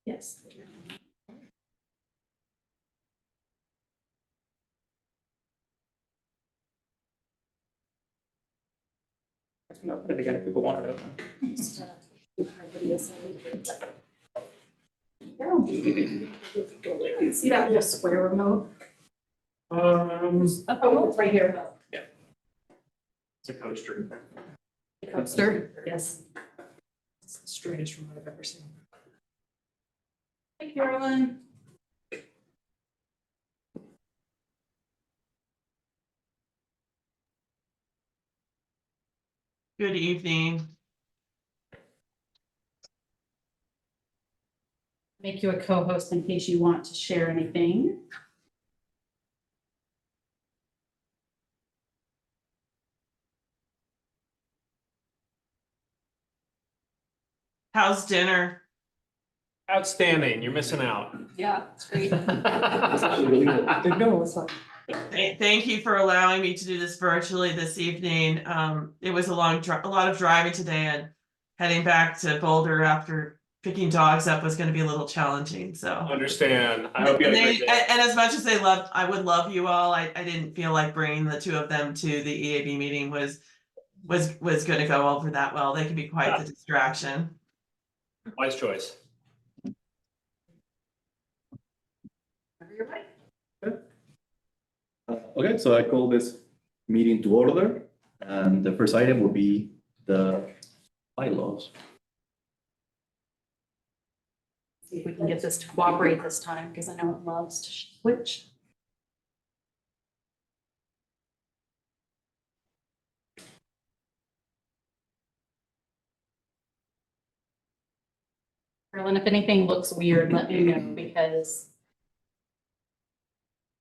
Yes. Again, if people want it open. See that little square remote? Um, Oh, it's right here. it's a coaster. Coaster, yes. It's the straightest remote I've ever seen. Hi, Carolyn. Good evening. Make you a co-host in case you want to share anything. How's dinner? Outstanding, you're missing out. Yeah, it's great. Thank you for allowing me to do this virtually this evening. It was a lot of driving today, and heading back to Boulder after picking dogs up was going to be a little challenging. So Understand, I hope you had a great day. and as much as I would love you all. I didn't feel like bringing the two of them to the EAB meeting was going to go over that well. They can be quite the distraction. Wise choice. You're right. Okay, so I call this meeting to order, and the first item will be the bylaws. See if we can get this to cooperate this time, because I know it loves to switch. Carolyn, if anything looks weird, let me know, because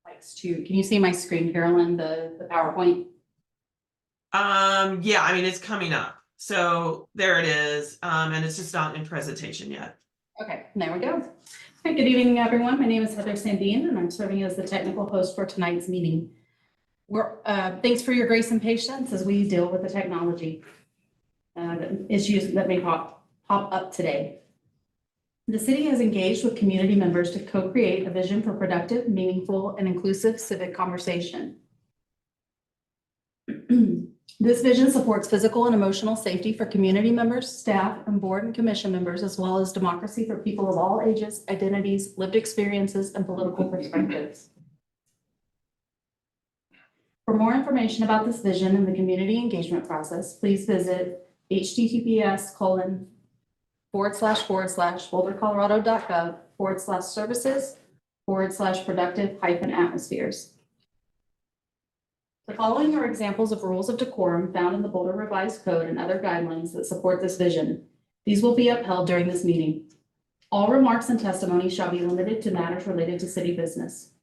likes to, can you see my screen, Carolyn, the PowerPoint? Yeah, I mean, it's coming up. So there it is. And it's just not in presentation yet. Okay, there we go. Hi, good evening, everyone. My name is Heather Sandine, and I'm serving as the technical host for tonight's meeting. Thanks for your grace and patience as we deal with the technology issues that may pop up today. The city has engaged with community members to co-create a vision for productive, meaningful, and inclusive civic conversation. This vision supports physical and emotional safety for community members, staff, and board and commission members, as well as democracy for people of all ages, identities, lived experiences, and political perspectives. For more information about this vision and the community engagement process, please visit https://bouldercolorado.gov/services/productive-atmospheres. The following are examples of rules of decorum found in the Boulder Revised Code and other guidelines that support this vision. These will be upheld during this meeting. All remarks and testimony shall be limited to matters related to city business.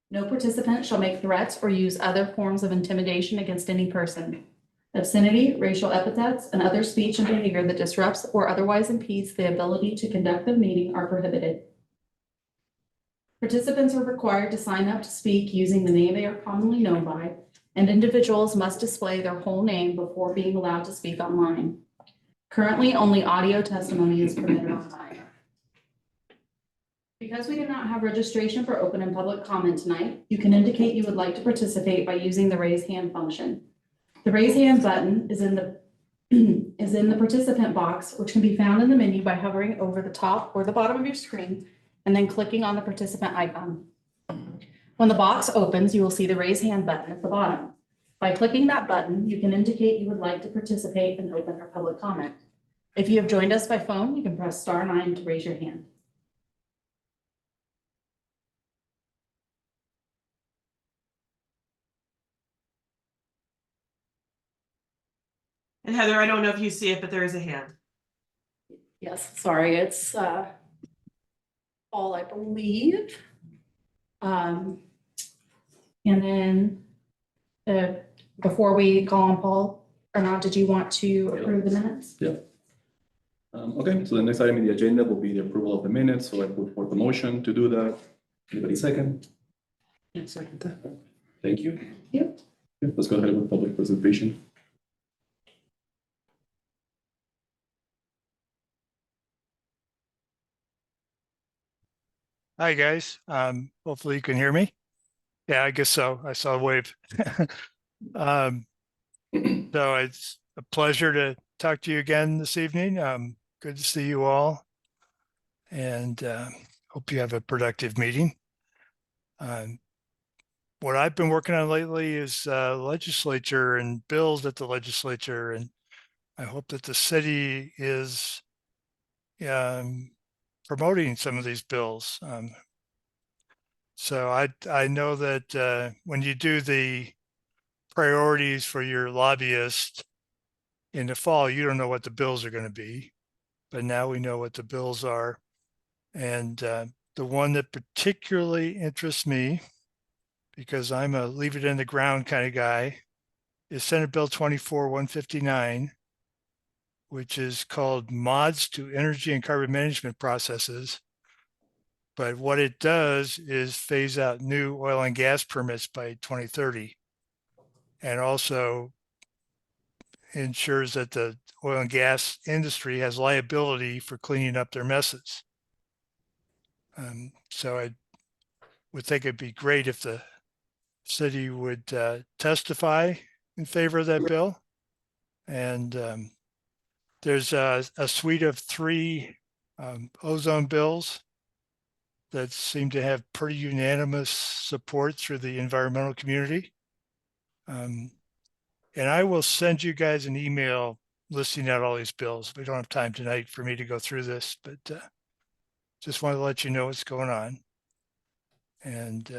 No participant shall make threats or use other forms of intimidation against any person. Obscenity, racial epithets, and other speech and behavior that disrupts or otherwise impedes the ability to conduct the meeting are prohibited. Participants are required to sign up to speak using the name they are commonly known by, and individuals must display their whole name before being allowed to speak online. Currently, only audio testimony is permitted online. Because we do not have registration for open and public comment tonight, you can indicate you would like to participate by using the raise hand function. The raise hand button is in the participant box, which can be found in the menu by hovering over the top or the bottom of your screen and then clicking on the participant icon. When the box opens, you will see the raise hand button at the bottom. By clicking that button, you can indicate you would like to participate in open or public comment. If you have joined us by phone, you can press *9 to raise your hand. And Heather, I don't know if you see it, but there is a hand. Yes, sorry, it's Paul, I believe. And then before we call on Paul, or not, did you want to approve the minutes? Yeah. Okay, so the next item in the agenda will be the approval of the minutes. So I put forth the motion to do that. Anybody second? Second. Thank you. Yep. Okay, let's go ahead with public presentation. Hi, guys. Hopefully you can hear me. Yeah, I guess so. I saw a wave. So it's a pleasure to talk to you again this evening. Good to see you all. And hope you have a productive meeting. What I've been working on lately is legislature and bills at the legislature. And I hope that the city is promoting some of these bills. So I know that when you do the priorities for your lobbyist in the fall, you don't know what the bills are going to be, but now we know what the bills are. And the one that particularly interests me, because I'm a leave it in the ground kind of guy, is Senate Bill 24-159, which is called Mods to Energy and Carbon Management Processes. But what it does is phase out new oil and gas permits by 2030, and also ensures that the oil and gas industry has liability for cleaning up their messes. So I would think it'd be great if the city would testify in favor of that bill. And there's a suite of 3 ozone bills that seem to have pretty unanimous support through the environmental community. And I will send you guys an email listing out all these bills. We don't have time tonight for me to go through this, but just wanted to let you know what's going on. And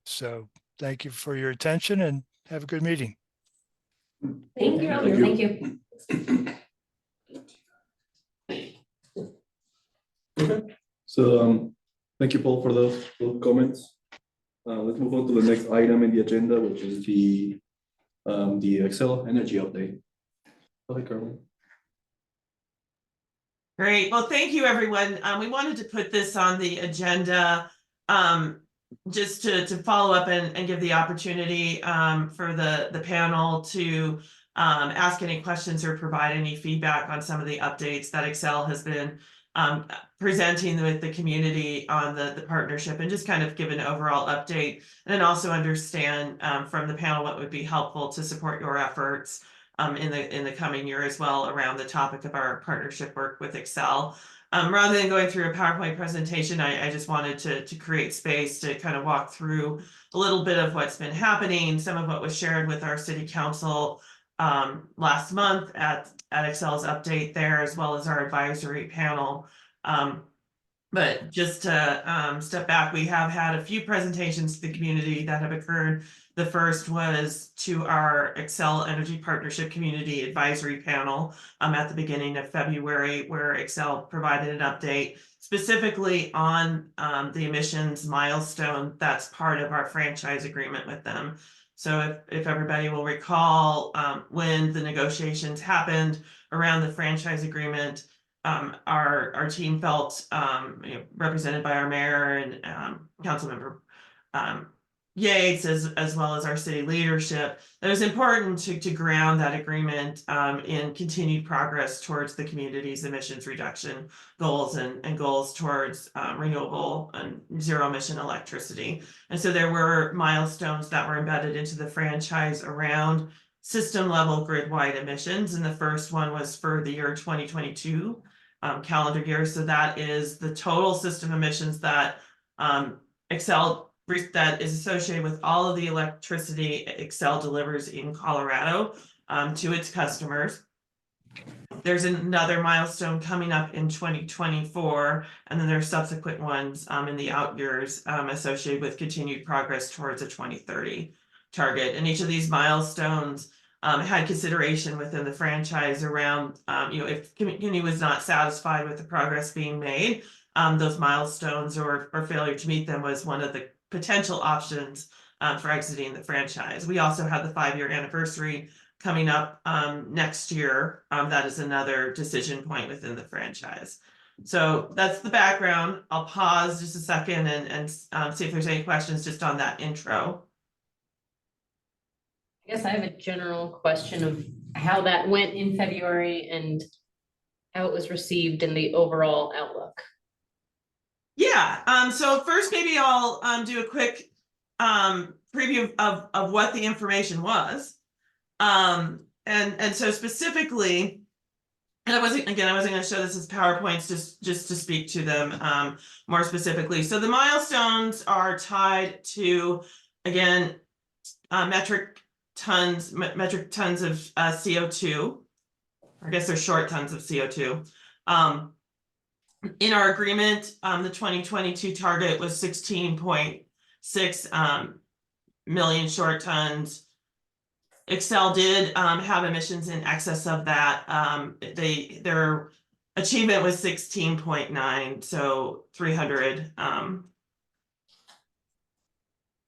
so thank you for your attention and have a good meeting. Thank you. Thank you. Okay. So thank you, Paul, for those comments. Let's move on to the next item in the agenda, which is the Xcel Energy update. Go ahead, Carmen. Great. Well, thank you, everyone. We wanted to put this on the agenda just to follow up and give the opportunity for the panel to ask any questions or provide any feedback on some of the updates that Xcel has been presenting with the community on the partnership, and just kind of give an overall update, and then also understand from the panel what would be helpful to support your efforts in the coming year as well around the topic of our partnership work with Xcel. Rather than going through a PowerPoint presentation, I just wanted to create space to kind of walk through a little bit of what's been happening, some of what was shared with our city council last month at Xcel's update there, as well as our advisory panel. But just to step back, we have had a few presentations to the community that have occurred. The first was to our Xcel Energy Partnership Community Advisory Panel at the beginning of February, where Xcel provided an update specifically on the emissions milestone that's part of our franchise agreement with them. So if everybody will recall, when the negotiations happened around the franchise agreement, our team felt, represented by our mayor and Councilmember Yates, as well as our city leadership, that it was important to ground that agreement in continued progress towards the community's emissions reduction goals and goals towards renewable and zero emission electricity. And so there were milestones that were embedded into the franchise around system level grid wide emissions. And the first one was for the year 2022 calendar year. So that is the total system emissions that Xcel that is associated with all of the electricity Xcel delivers in Colorado to its customers. There's another milestone coming up in 2024, and then there's subsequent ones in the out years associated with continued progress towards a 2030 target. And each of these milestones had consideration within the franchise around, if community was not satisfied with the progress being made, those milestones or failure to meet them was one of the potential options for exiting the franchise. We also have the 5-year anniversary coming up next year. That is another decision point within the franchise. So that's the background. I'll pause just a second and see if there's any questions just on that intro. I guess I have a general question of how that went in February and how it was received in the overall outlook. Yeah, so first maybe I'll do a quick preview of what the information was. And so specifically, and I wasn't gonna show this as PowerPoints, just to speak to them more specifically. So the milestones are tied to, again, metric tons of CO2. I guess they're short tons of CO2. In our agreement, the 2022 target was 16.6 million short tons. Xcel did have emissions in excess of that. Their achievement was 16.9, so 300. I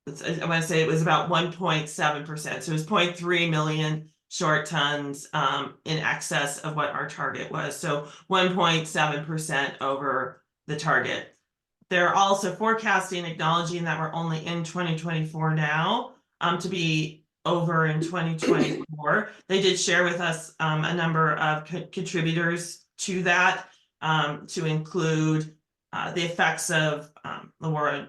want to say it was about 1.7%. So it was 0.3 million short tons in excess of what our target was. So 1.7% over the target. They're also forecasting, acknowledging that we're only in 2024 now, to be over in 2024. They did share with us a number of contributors to that, to include the effects of the war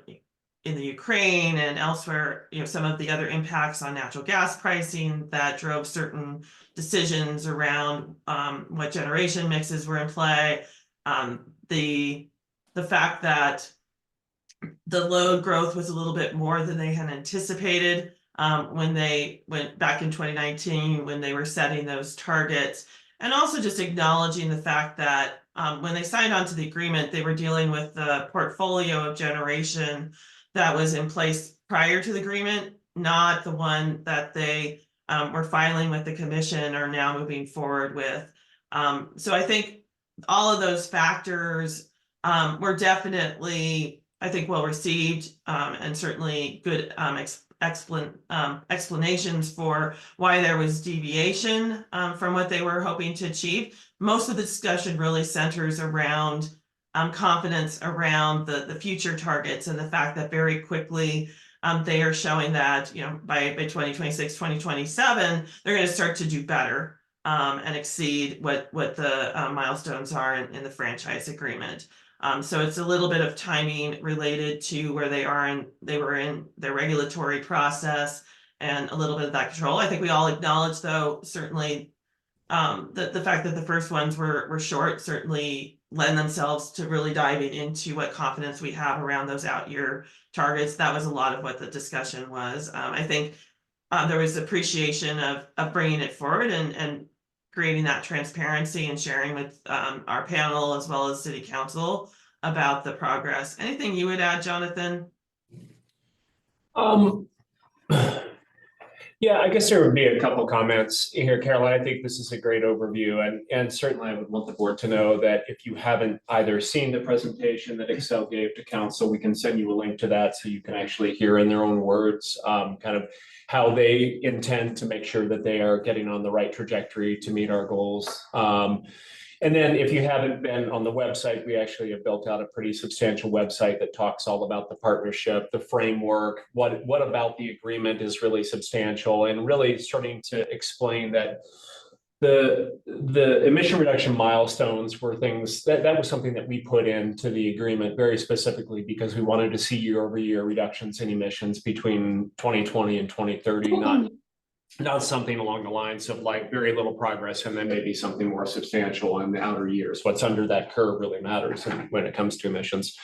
in the Ukraine and elsewhere, some of the other impacts on natural gas pricing that drove certain decisions around what generation mixes were in play. The fact that the load growth was a little bit more than they had anticipated when they went back in 2019, when they were setting those targets. And also just acknowledging the fact that when they signed on to the agreement, they were dealing with the portfolio of generation that was in place prior to the agreement, not the one that they were filing with the commission or now moving forward with. So I think all of those factors were definitely, I think, well received, and certainly good explanations for why there was deviation from what they were hoping to achieve. Most of the discussion really centers around confidence around the future targets and the fact that very quickly they are showing that by 2026, 2027, they're going to start to do better and exceed what the milestones are in the franchise agreement. So it's a little bit of timing related to where they were in their regulatory process and a little bit of that control. I think we all acknowledge, though, certainly the fact that the first ones were short certainly lend themselves to really diving into what confidence we have around those out year targets. That was a lot of what the discussion was. I think there was appreciation of bringing it forward and creating that transparency and sharing with our panel as well as city council about the progress. Anything you would add, Jonathan? Yeah, I guess there would be a couple comments here, Caroline. I think this is a great overview, and certainly I would want the board to know that if you haven't either seen the presentation that Xcel gave to council, we can send you a link to that so you can actually hear in their own words kind of how they intend to make sure that they are getting on the right trajectory to meet our goals. And then if you haven't been on the website, we actually have built out a pretty substantial website that talks all about the partnership, the framework, what about the agreement is really substantial, and really starting to explain that the emission reduction milestones were things that was something that we put into the agreement very specifically because we wanted to see year-over-year reductions in emissions between 2020 and 2030, not something along the lines of like very little progress and then maybe something more substantial in the outer years. What's under that curve really matters when it comes to emissions.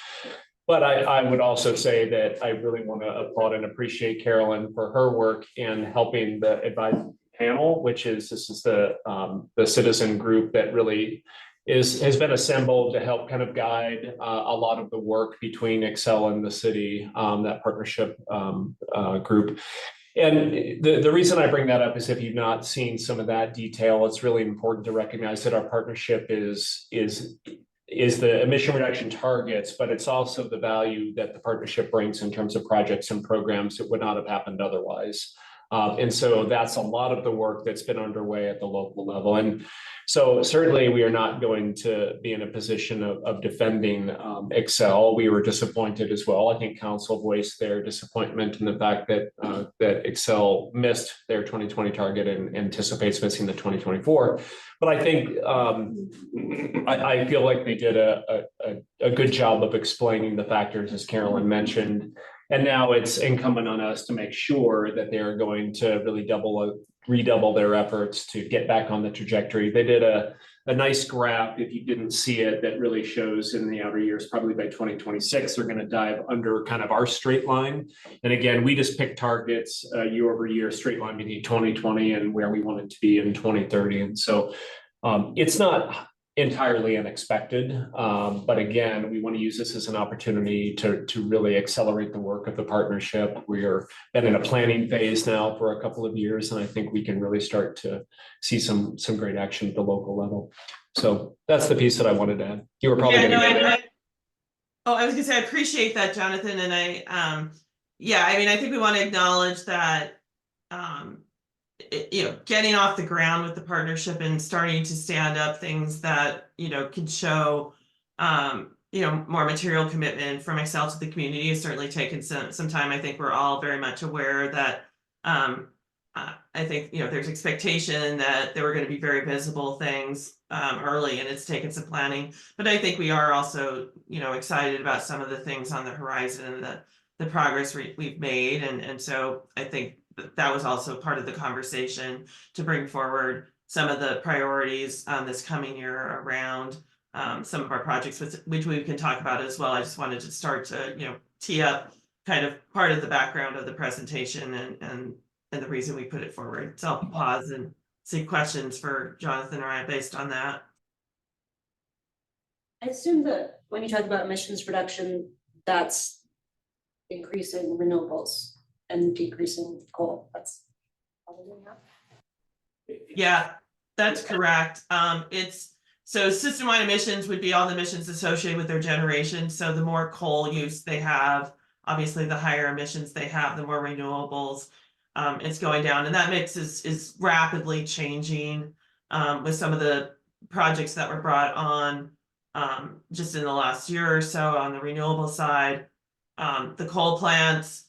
But I would also say that I really want to applaud and appreciate Carolyn for her work in helping the advisory panel, this is the citizen group that really has been assembled to help kind of guide a lot of the work between Xcel and the city, that partnership group. And the reason I bring that up is if you've not seen some of that detail, it's really important to recognize that our partnership is the emission reduction targets, but it's also the value that the partnership brings in terms of projects and programs that would not have happened otherwise. And so that's a lot of the work that's been underway at the local level. And So certainly we are not going to be in a position of defending Excel. We were disappointed as well. I think council voiced their disappointment in the fact that that Excel missed their 2020 target and anticipates missing the 2024. But I think I feel like they did a good job of explaining the factors, as Carolyn mentioned. And now it's incumbent on us to make sure that they are going to really redouble their efforts to get back on the trajectory. They did a nice graph, if you didn't see it, that really shows in the outer years, probably by 2026, they're going to dive under kind of our straight line. And again, we just picked targets year over year, straight line between 2020 and where we want it to be in 2030. And so it's not entirely unexpected. But again, we want to use this as an opportunity to really accelerate the work of the partnership. We're been in a planning phase now for a couple of years, and I think we can really start to see some great action at the local level. So that's the piece that I wanted to add. You were probably I was gonna say, I appreciate that, Jonathan, and I think we want to acknowledge that getting off the ground with the partnership and starting to stand up things that, can show, more material commitment from Excel to the community has certainly taken some time. I think we're all very much aware that, I think, there's expectation that there were going to be very visible things, early, and it's taken some planning, but I think we are also, excited about some of the things on the horizon and the progress we've made. And so I think that was also part of the conversation to bring forward some of the priorities this coming year around some of our projects, which we can talk about as well. I just wanted to start to, tee up kind of part of the background of the presentation and the reason we put it forward. So I'll pause and see questions for Jonathan or I based on that. I assume that when you talk about emissions reduction, that's increasing renewables and decreasing coal. That's probably not. Yeah, that's correct. It's so system-wide emissions would be all the emissions associated with their generation. So the more coal use they have, obviously the higher emissions they have, the more renewables it's going down. And that mix is rapidly changing with some of the projects that were brought on just in the last year or so on the renewable side. The coal plants,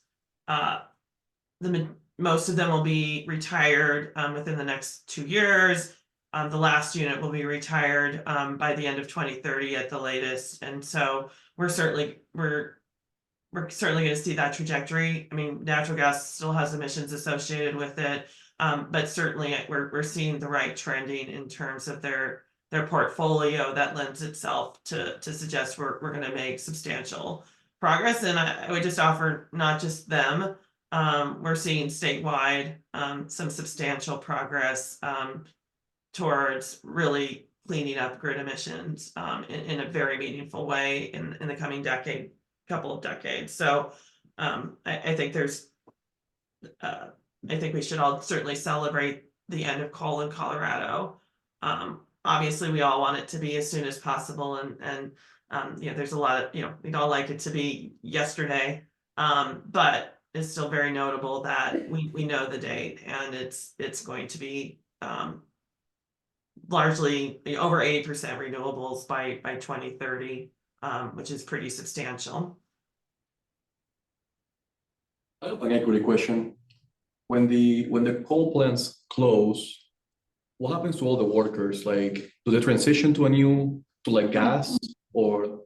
most of them will be retired within the next 2 years. The last unit will be retired by the end of 2030 at the latest. And so we're certainly going to see that trajectory. I mean, natural gas still has emissions associated with it, but certainly we're seeing the right trending in terms of their portfolio that lends itself to suggest we're going to make substantial progress. And I would just offer not just them. We're seeing statewide some substantial progress towards really cleaning up grid emissions in a very meaningful way in the coming couple of decades. So I think I think we should all certainly celebrate the end of coal in Colorado. Obviously, we all want it to be as soon as possible, and there's a lot of we'd all like it to be yesterday, but it's still very notable that we know the date, and it's going to be largely over 80% renewables by 2030, which is pretty substantial. I have an equity question. When the coal plants close, what happens to all the workers? Like, do they transition to gas, or do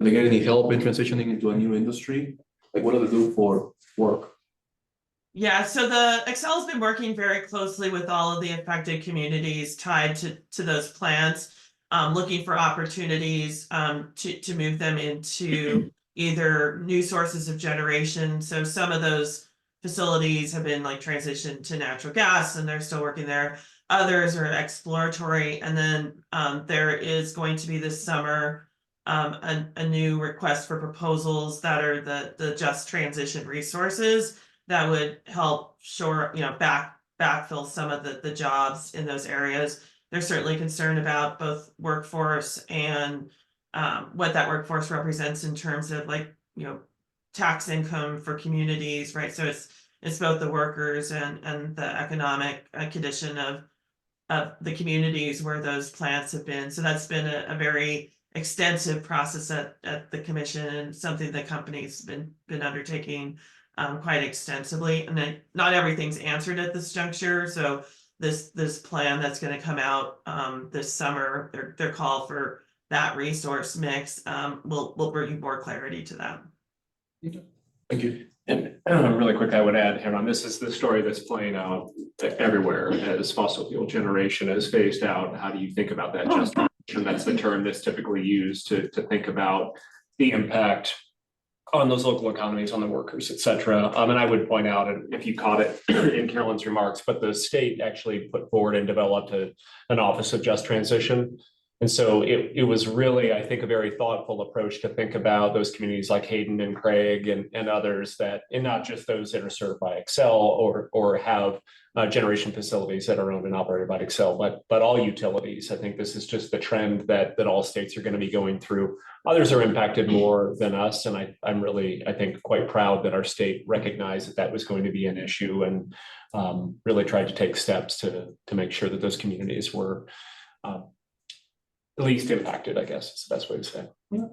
they get any help in transitioning into a new industry? Like, what do they do for work? Yeah, so the Excel has been working very closely with all of the affected communities tied to those plants, looking for opportunities to move them into either new sources of generation. So some of those facilities have been transitioned to natural gas, and they're still working there. Others are exploratory, and then there is going to be this summer a new request for proposals that are the just transition resources that would help backfill some of the jobs in those areas. They're certainly concerned about both workforce and what that workforce represents in terms of tax income for communities, right? So it's both the workers and the economic condition of the communities where those plants have been. So that's been a very extensive process at the commission, and something the company's been undertaking quite extensively. And then not everything's answered at this juncture. So this plan that's going to come out this summer, their call for that resource mix will bring you more clarity to that. Thank you. And really quick, I would add, Heron, this is the story that's playing out everywhere as fossil fuel generation is phased out. How do you think about that just transition? That's the term that's typically used to think about the impact on those local economies, on the workers, et cetera. And I would point out, and if you caught it in Carolyn's remarks, but the state actually put forward and developed an Office of Just Transition. And so it was really, I think, a very thoughtful approach to think about those communities like Hayden and Craig and others that, and not just those that are served by Xcel or have generation facilities that are owned and operated by Xcel, but all utilities. I think this is just the trend that all states are going to be going through. Others are impacted more than us. And I'm really, I think, quite proud that our state recognized that was going to be an issue and really tried to take steps to make sure that those communities were least impacted, I guess is the best way to say it.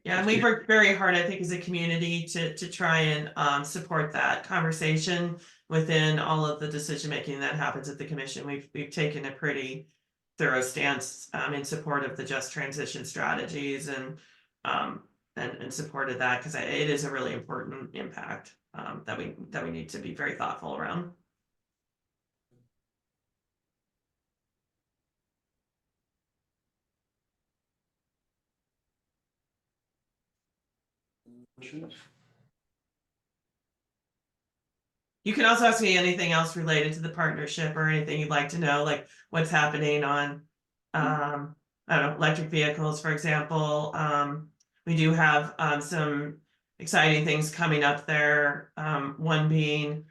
Yeah, and we've worked very hard, I think, as a community to try and support that conversation within all of the decision making that happens at the commission. We've taken a pretty thorough stance in support of the just transition strategies and supported that because it is a really important impact that we need to be very thoughtful around. You can also ask me anything else related to the partnership or anything you'd like to know, like what's happening on, I don't know, electric vehicles, for example. We do have some exciting things coming up there. One being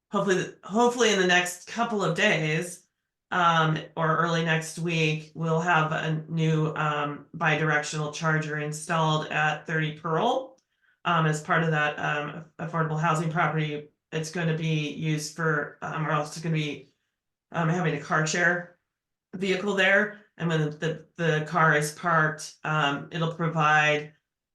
hopefully in the next couple of days or early next week, we'll have a new bi-directional charger installed at 30 Pearl. As part of that affordable housing property. It's going to be used for, we're also going to be having a car share vehicle there. And when the car is parked, it'll provide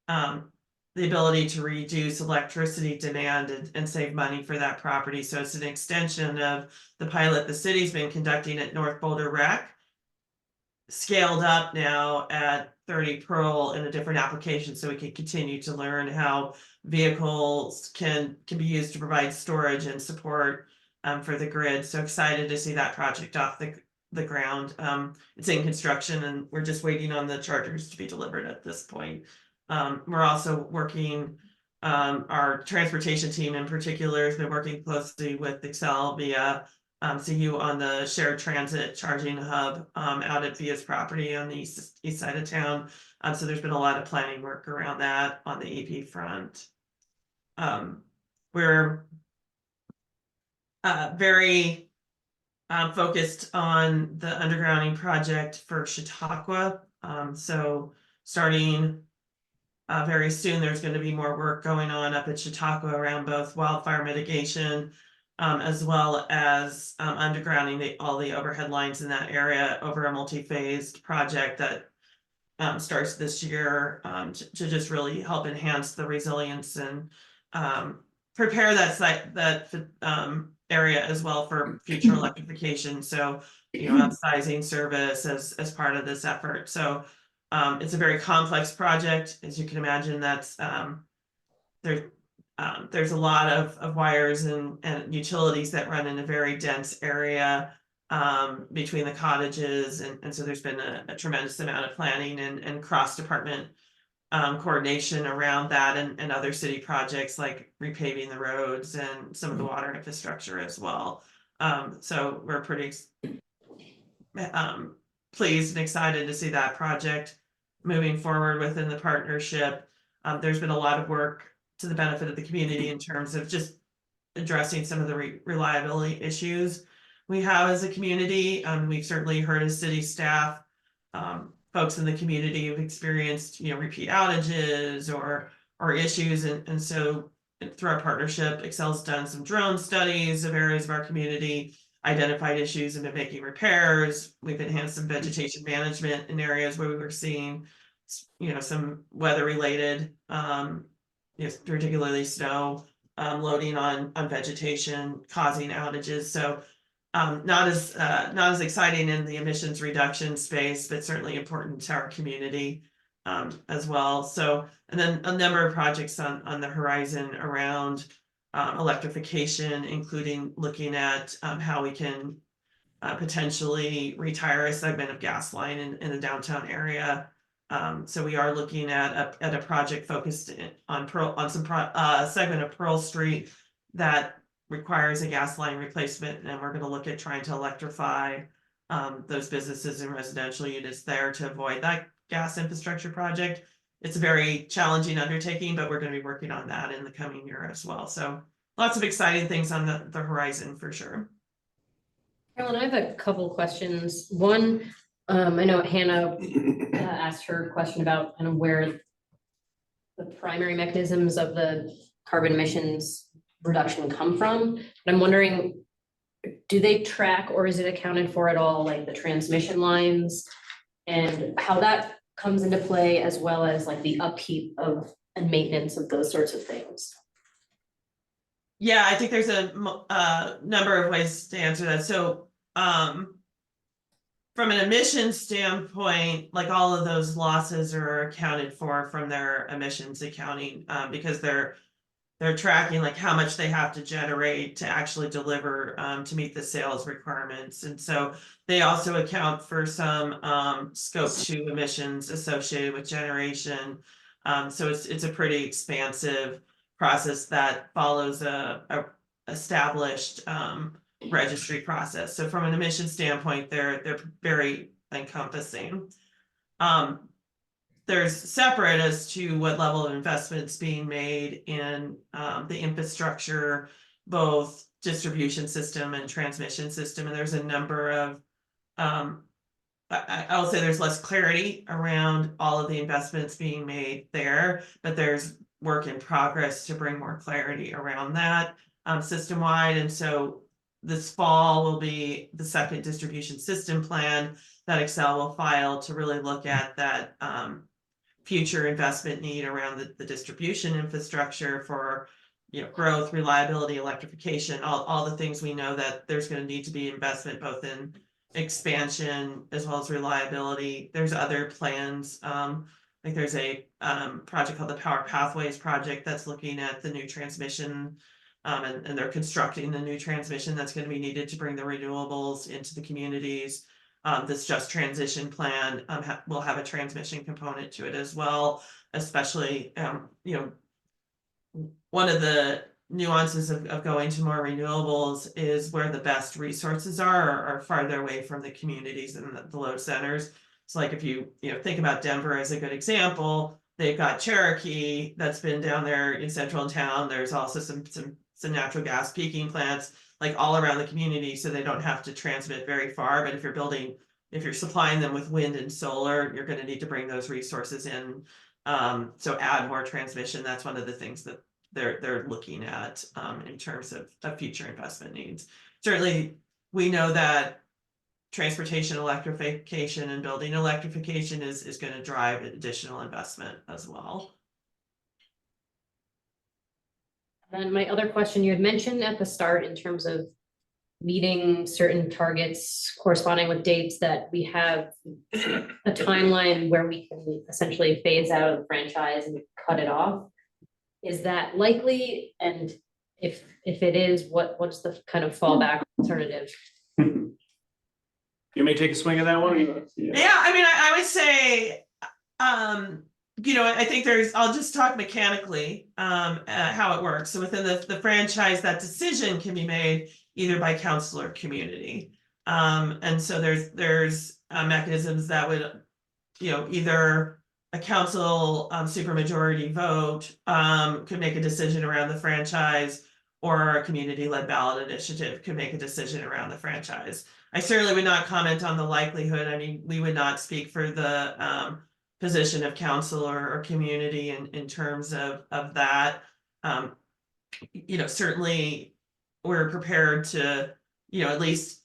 the ability to reduce electricity demand and save money for that property. So it's an extension of the pilot the city's been conducting at North Boulder Rec, scaled up now at 30 Pearl in a different application, so we can continue to learn how vehicles can be used to provide storage and support for the grid. So excited to see that project off the ground. It's in construction and we're just waiting on the chargers to be delivered at this point. We're also working, our transportation team in particular has been working closely with Xcel via CU on the shared transit charging hub out at Via's property on the east side of town. So there's been a lot of planning work around that on the EP front. We're very focused on the undergrounding project for Chautauqua. So starting very soon, there's going to be more work going on up at Chautauqua around both wildfire mitigation as well as undergrounding all the overhead lines in that area over a multi-phased project that starts this year to just really help enhance the resilience and prepare that site, that area as well for future electrification. So, upsizing service as part of this effort. So it's a very complex project, as you can imagine. That's there's a lot of wires and utilities that run in a very dense area between the cottages. And so there's been a tremendous amount of planning and cross-department coordination around that and other city projects like repaving the roads and some of the water infrastructure as well. So we're pretty pleased and excited to see that project moving forward within the partnership. There's been a lot of work to the benefit of the community in terms of just addressing some of the reliability issues we have as a community. We've certainly heard as city staff, folks in the community have experienced, repeat outages or issues. And so through our partnership, Xcel's done some drone studies of areas of our community identified issues and been making repairs. We've enhanced some vegetation management in areas where we were seeing, some weather related, particularly snow, loading on vegetation causing outages. So not as exciting in the emissions reduction space, but certainly important to our community as well. So, and then a number of projects on the horizon around electrification, including looking at how we can potentially retire a segment of gas line in the downtown area. So we are looking at a project focused on segment of Pearl Street that requires a gas line replacement, and we're going to look at trying to electrify those businesses and residential units there to avoid that gas infrastructure project. It's a very challenging undertaking, but we're going to be working on that in the coming year as well. So lots of exciting things on the horizon for sure. Carolyn, I have a couple questions. One, I know Hannah asked her question about kind of where the primary mechanisms of the carbon emissions reduction come from. But I'm wondering, do they track or is it accounted for at all, like the transmission lines and how that comes into play, as well as like the upkeep of and maintenance of those sorts of things? Yeah, I think there's a number of ways to answer that. So from an emissions standpoint, like all of those losses are accounted for from their emissions accounting because they're tracking like how much they have to generate to actually deliver to meet the sales requirements. And so they also account for some scope 2 emissions associated with generation. So it's a pretty expansive process that follows a established registry process. So from an emission standpoint, they're very encompassing. There's separate as to what level of investments being made in the infrastructure, both distribution system and transmission system. And there's a number of, I will say there's less clarity around all of the investments being made there, but there's work in progress to bring more clarity around that system wide. And so this fall will be the second distribution system plan that Xcel will file to really look at that future investment need around the distribution infrastructure for growth, reliability, electrification, all the things we know that there's going to need to be investment both in expansion as well as reliability. There's other plans. Like there's a project called the Power Pathways project that's looking at the new transmission and they're constructing the new transmission that's going to be needed to bring the renewables into the communities. This Just Transition plan will have a transmission component to it as well, especially, one of the nuances of going to more renewables is where the best resources are farther away from the communities and the load centers. So like if you think about Denver as a good example, they've got Cherokee that's been down there in central town. There's also some natural gas peaking plants like all around the community, so they don't have to transmit very far. But if you're supplying them with wind and solar, you're going to need to bring those resources in. So add more transmission. That's one of the things that they're looking at in terms of future investment needs. Certainly, we know that transportation electrification and building electrification is going to drive additional investment as well. And my other question, you had mentioned at the start in terms of meeting certain targets corresponding with dates that we have a timeline where we can essentially phase out of the franchise and cut it off. Is that likely? And if it is, what's the kind of fallback alternative? You may take a swing at that one. Yeah, I mean, I would say, I think I'll just talk mechanically how it works. So within the franchise, that decision can be made either by council or community. And so there's mechanisms that would, either a council supermajority vote could make a decision around the franchise, or a community-led ballot initiative could make a decision around the franchise. I certainly would not comment on the likelihood. I mean, we would not speak for the position of council or community in terms of that. Certainly we're prepared to at least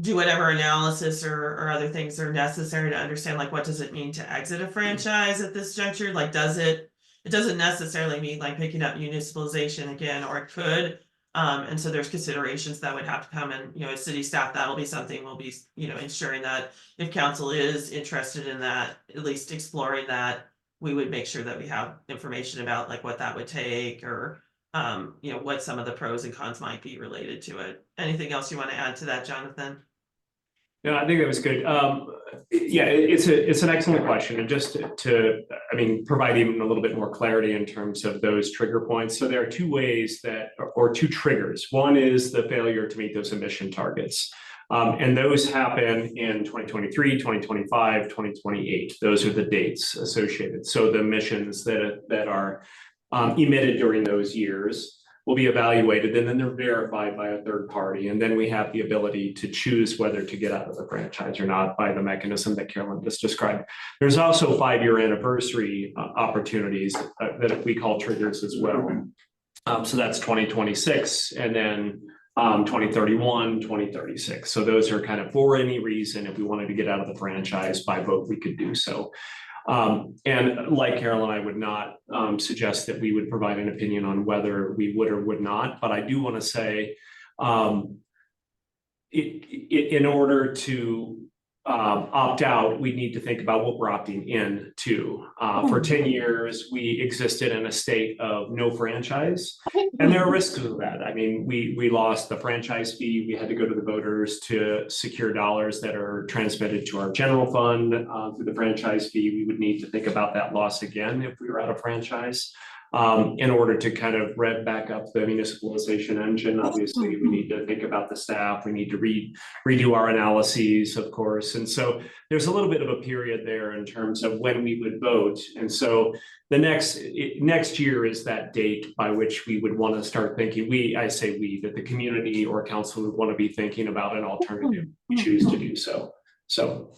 do whatever analysis or other things are necessary to understand, like, what does it mean to exit a franchise at this juncture? Like, it doesn't necessarily mean like picking up municipalization again, or it could. And so there's considerations that would have to come in, as city staff, that'll be something we'll be, ensuring that if council is interested in that, at least exploring that, we would make sure that we have information about like what that would take, or what some of the pros and cons might be related to it. Anything else you want to add to that, Jonathan? No, I think that was good. Yeah, it's an excellent question, and just to provide even a little bit more clarity in terms of those trigger points. So there are two ways or two triggers. One is the failure to meet those emission targets. And those happen in 2023, 2025, 2028. Those are the dates associated. So the emissions that are emitted during those years will be evaluated, and then they're verified by a third party. And then we have the ability to choose whether to get out of the franchise or not by the mechanism that Carolyn just described. There's also 5-year anniversary opportunities that we call triggers as well. So that's 2026, and then 2031, 2036. So those are kind of, for any reason, if we wanted to get out of the franchise by vote, we could do so. And like Carolyn, I would not suggest that we would provide an opinion on whether we would or would not, but I do want to say in order to opt out, we need to think about what we're opting in to. For 10 years, we existed in a state of no franchise, and there are risks of that. I mean, we lost the franchise fee. We had to go to the voters to secure dollars that are transmitted to our general fund through the franchise fee. We would need to think about that loss again if we were out of franchise. In order to kind of rev back up the municipalization engine, obviously, we need to think about the staff. We need to redo our analyses, of course. And so there's a little bit of a period there in terms of when we would vote. And so the next year is that date by which we would want to start thinking. That the community or council would want to be thinking about an alternative if we choose to do so. So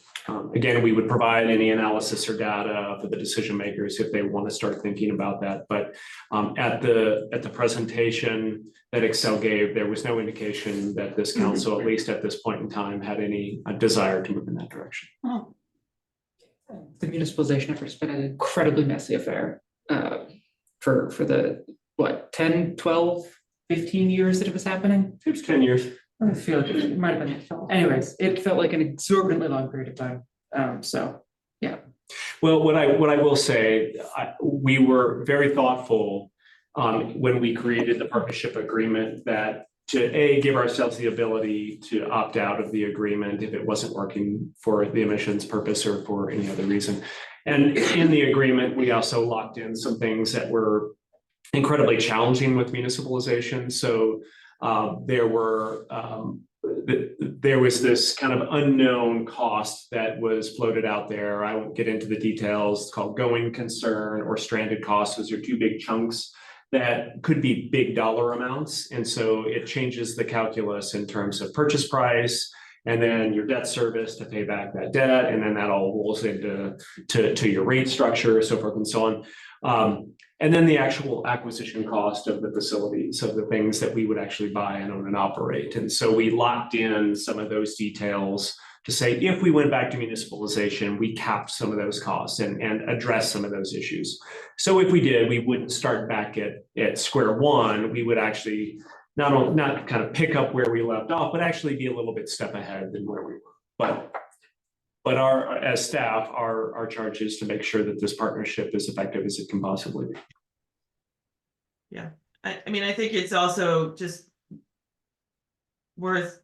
again, we would provide any analysis or data for the decision makers if they want to start thinking about that. But at the presentation that Excel gave, there was no indication that this council, at least at this point in time, had any desire to move in that direction. The municipalization effort's been an incredibly messy affair for the 10, 12, 15 years that it was happening. It was 10 years. I feel like it might have been. Anyways, it felt like an exorbitantly long period of time. So yeah. Well, what I will say, we were very thoughtful when we created the partnership agreement that to give ourselves the ability to opt out of the agreement if it wasn't working for the emissions purpose or for any other reason. And in the agreement, we also locked in some things that were incredibly challenging with municipalization. So there was this kind of unknown cost that was floated out there. I won't get into the details. It's called going concern or stranded costs. Those are two big chunks that could be big dollar amounts. And so it changes the calculus in terms of purchase price and then your debt service to pay back that debt. And then that all rolls into your rate structure, so forth and so on. And then the actual acquisition cost of the facilities, of the things that we would actually buy and own and operate. And so we locked in some of those details to say, if we went back to municipalization, we capped some of those costs and addressed some of those issues. So if we did, we wouldn't start back at square one. We would actually not kind of pick up where we left off, but actually be a little bit step ahead than where we were. But as staff, our charge is to make sure that this partnership is effective as it can possibly be. Yeah, I mean, I think it's also just worth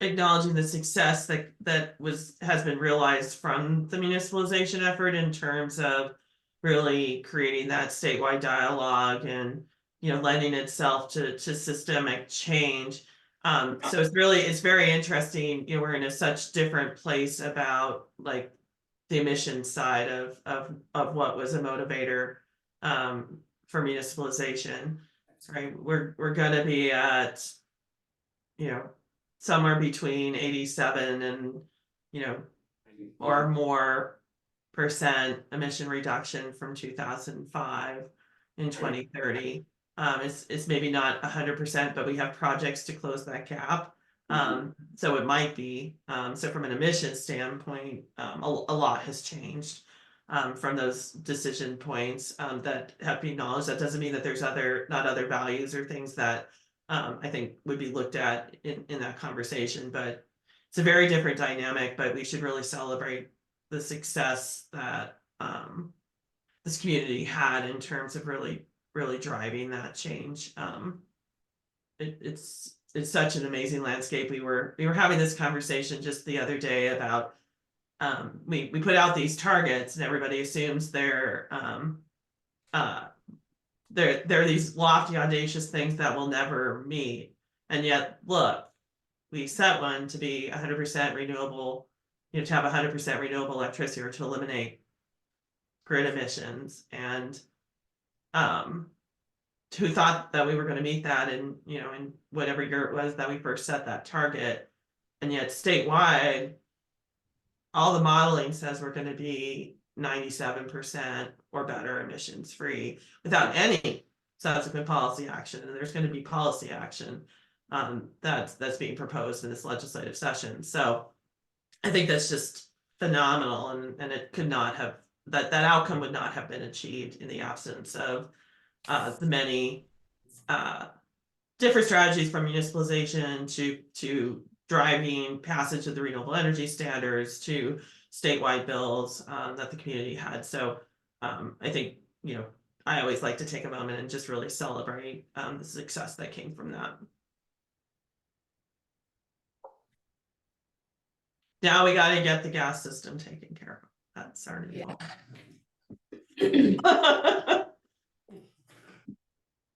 acknowledging the success that has been realized from the municipalization effort in terms of really creating that statewide dialogue and lending itself to systemic change. So it's very interesting. We're in such different place about like the emissions side of what was a motivator for municipalization. Right, we're gonna be at somewhere between 87 and or more % emission reduction from 2005 in 2030. It's maybe not 100%, but we have projects to close that gap. So it might be, so from an emissions standpoint, a lot has changed. From those decision points, that have been acknowledged. That doesn't mean that there's not other values or things that, I think would be looked at in that conversation, but it's a very different dynamic, but we should really celebrate the success that, this community had in terms of really driving that change. It's such an amazing landscape. We were having this conversation just the other day about, we put out these targets and everybody assumes they're these lofty, audacious things that we'll never meet. And yet, look, we set one to be 100% renewable, to have 100% renewable electricity or to eliminate grid emissions. And who thought that we were going to meet that in whatever year it was that we first set that target. And yet statewide, all the modeling says we're going to be 97% or better emissions free without any subsequent policy action. And there's going to be policy action that's being proposed in this legislative session. So I think that's just phenomenal, and it could not have, that outcome would not have been achieved in the absence of the many different strategies, from municipalization to driving passage of the renewable energy standards to statewide bills that the community had. So I think, I always like to take a moment and just really celebrate the success that came from that. Now we got to get the gas system taken care of. That's our new goal.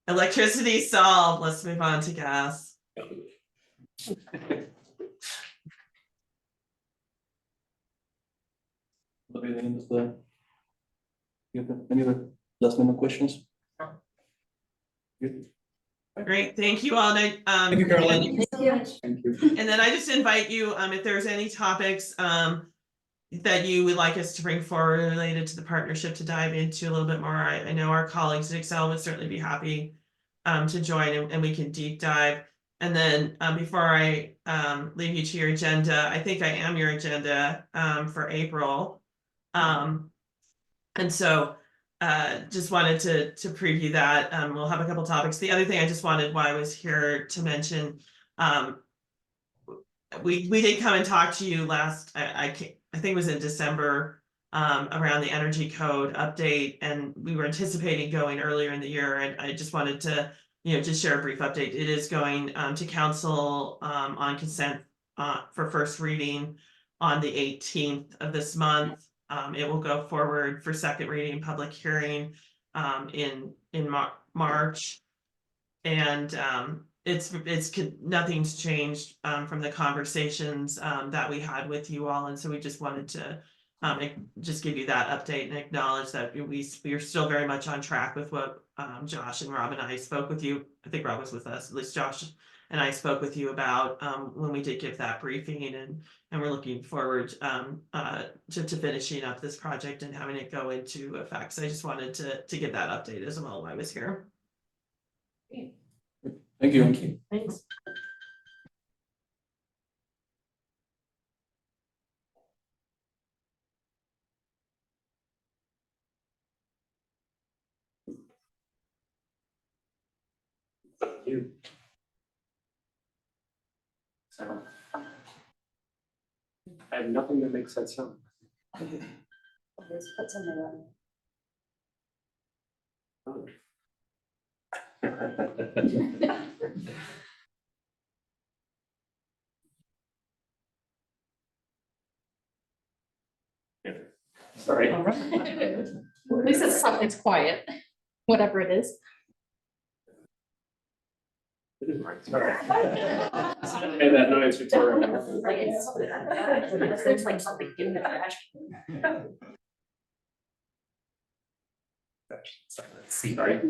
Electricity solved. Let's move on to gas. Any other last minute questions? Good. Great, thank you all. Thank you, Caroline. Thank you. And then I just invite you, if there's any topics that you would like us to bring forward related to the partnership to dive into a little bit more. I know our colleagues at Excel would certainly be happy to join, and we can deep dive. And then before I leave you to your agenda, I think I am your agenda for April. And so just wanted to preview that. We'll have a couple topics. The other thing I just wanted while I was here to mention, we did come and talk to you last, I think it was in December, around the energy code update, and we were anticipating going earlier in the year, and I just wanted to just share a brief update. It is going to council on consent for first reading on the 18th of this month. It will go forward for second reading, public hearing in March, and nothing's changed from the conversations that we had with you all, and so we just wanted to just give you that update and acknowledge that we are still very much on track with what Josh and Rob and I spoke with you. I think Rob was with us, at least Josh and I spoke with you about when we did give that briefing, and we're looking forward to finishing up this project and having it go into effect. So I just wanted to give that update as well while I was here. Thank you. Thanks. So I have nothing that makes that sound. Let's put something on. Sorry. All right. At least it's quiet, whatever it is. Sorry. And that noise, Victoria. There's like something in the trash. Sorry.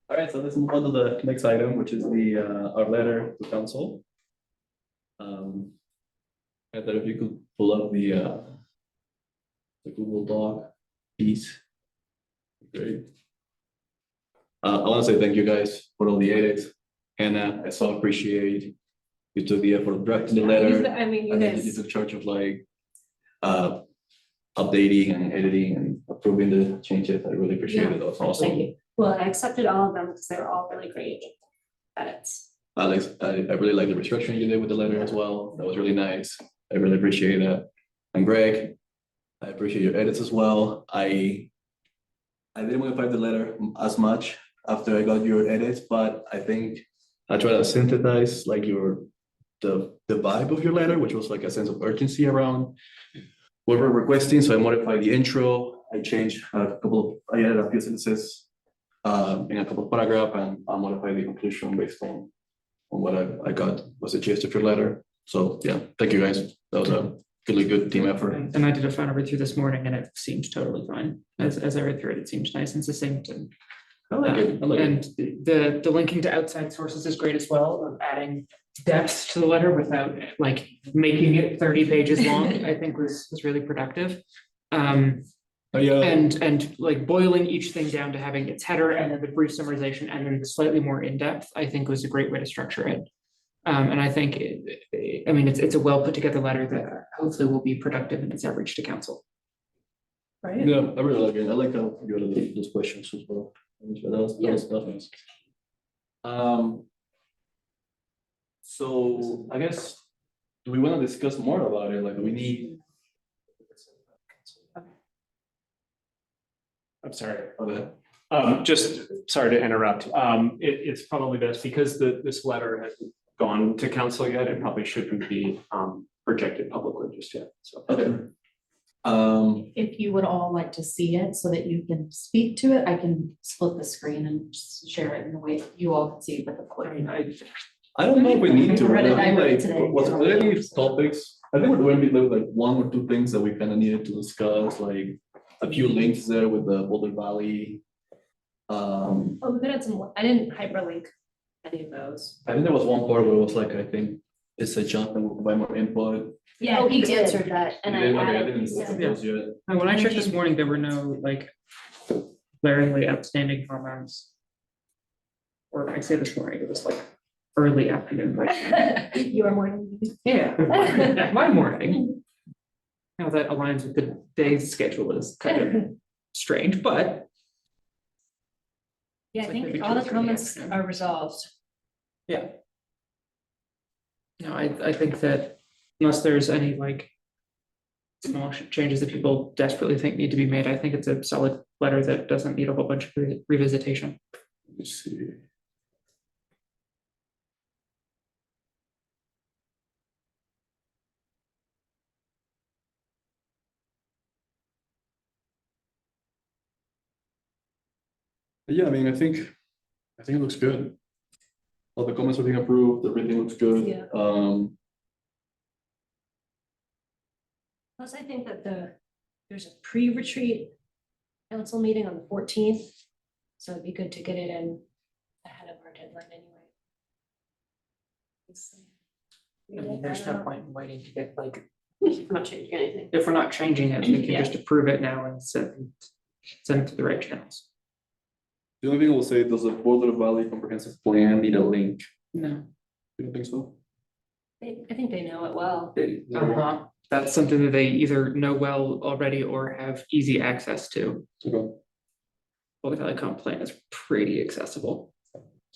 All right, so let's move on to the next item, which is our letter to council. I thought if you could pull up the Google Doc piece. Great. I want to say thank you guys for all the edits. Hannah, I so appreciate you took the effort of drafting the letter. I mean, you And then you guys, took charge of like, updating and editing and approving the changes. I really appreciate it. That was awesome. thank you. Well, I accepted all of them because they were all really great edits. Alex, I really like the restructuring you did with the letter as well. That was really nice. I really appreciate that. And Greg, I appreciate your edits as well. I didn't modify the letter as much after I got your edits, but I think I tried to synthesize like the vibe of your letter, which was like a sense of urgency around what we're requesting. So I modified the intro. I changed I added a few sentences in a couple of paragraphs, and I modified the conclusion based on what I got was the gist of your letter. So yeah, thank you guys. That was a really good team effort. And I did a final read through this morning and it seemed totally fine. As I read through it, it seems nice and succinct and. I like it. I like it. And the linking to outside sources is great as well, of adding depth to the letter without like making it 30 pages long, I think was really productive. Yeah. And like boiling each thing down to having its header and then the brief summarization and then the slightly more in-depth, I think was a great way to structure it. And I think, it's a well put together letter that hopefully will be productive in its outreach to council. Right? Yeah, I really like it. I like how you had those questions as well. That was nice. So I guess, do we want to discuss more about it? Like, do we need? I'm sorry. Okay. Just sorry to interrupt. It's probably best because this letter hasn't gone to council yet. It probably shouldn't be projected publicly just yet. So. Okay. If you would all like to see it so that you can speak to it, I can split the screen and just share it in the way that you all can see it with the I public. mean, I don't know if we need to. I read it- I read it Like, today. Was there any topics? I think we're doing like one or two things that we kind of needed to discuss, like a few links there with the Boulder Valley. Oh, we could add some, I didn't hyperlink any of those. I think there was one part where it was like, I think it's a jump and we'll provide more input. Yeah, Oh, he he did. answered that and I Okay, I added. didn't look at those yet. and when I checked this morning, there were no like glaringly outstanding comments. Or I say this morning, it was like early afternoon, right? Your morning. Yeah, my morning. How that aligns with the day's schedule is kind of strange, but Yeah, I It's like maybe think all the two or three in the comments afternoon. are resolved. yeah. No, I think that unless there's any like small changes that people desperately think need to be made, I think it's a solid letter that doesn't need a whole bunch of revisitation. Let me see. Yeah, I think it looks good. All the comments are being approved, everything looks good. Yeah. Plus, I think that there's a pre-retreat council meeting on the 14th. So it'd be good to get it in ahead of our deadline anyway. I mean, there's no point in waiting to get like, I'm not changing anything. if we're not changing it, we can Yeah. just approve it now and send it to the right channels. The only thing I will say, does the Boulder Valley Comprehensive Plan need a link? No. You don't think so? I think they know it well. Uh-huh. That's something that they either know well already or have easy access to. Okay. Boulder Valley Comp Plan is pretty accessible.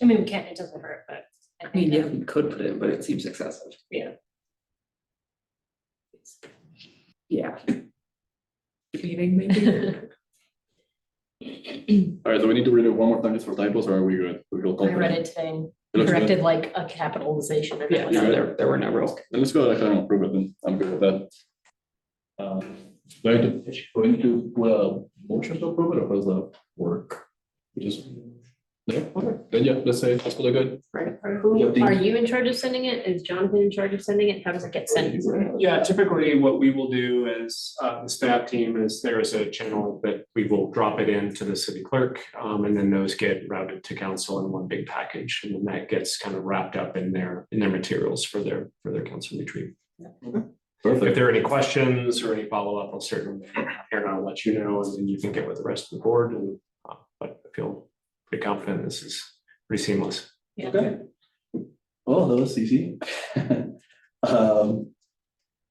I mean, we can't, it doesn't hurt, but. I mean, yeah, we could put it in, but it seems excessive. Yeah. Yeah. Debating maybe. All right, so we need to read it one more time just for typos, or are we good? We feel I confident? read it today and It looks good. corrected like a capitalization. and Yeah, that no, was- there were no real. Then let's go ahead and approve it, then I'm good with that. Do I need to do a motion to approve it, or does that work? We just. Yeah, okay, then yeah, let's say that's really good. Right. Yeah, Who, the- are you in charge of sending it? Is Jonathan in charge of sending it? How does it get sent? Yeah, typically what we will do is, the staff team is, there is a channel that we will drop it into the city clerk. And then those get routed to council in one big package, and then that gets kind of wrapped up in their materials for their council retreat. If Perfect. there are any questions or any follow-up, I'll certainly, Aaron, I'll let you know, and then you can get with the rest of the board and feel pretty confident this is pretty seamless. Okay. Well, that was easy.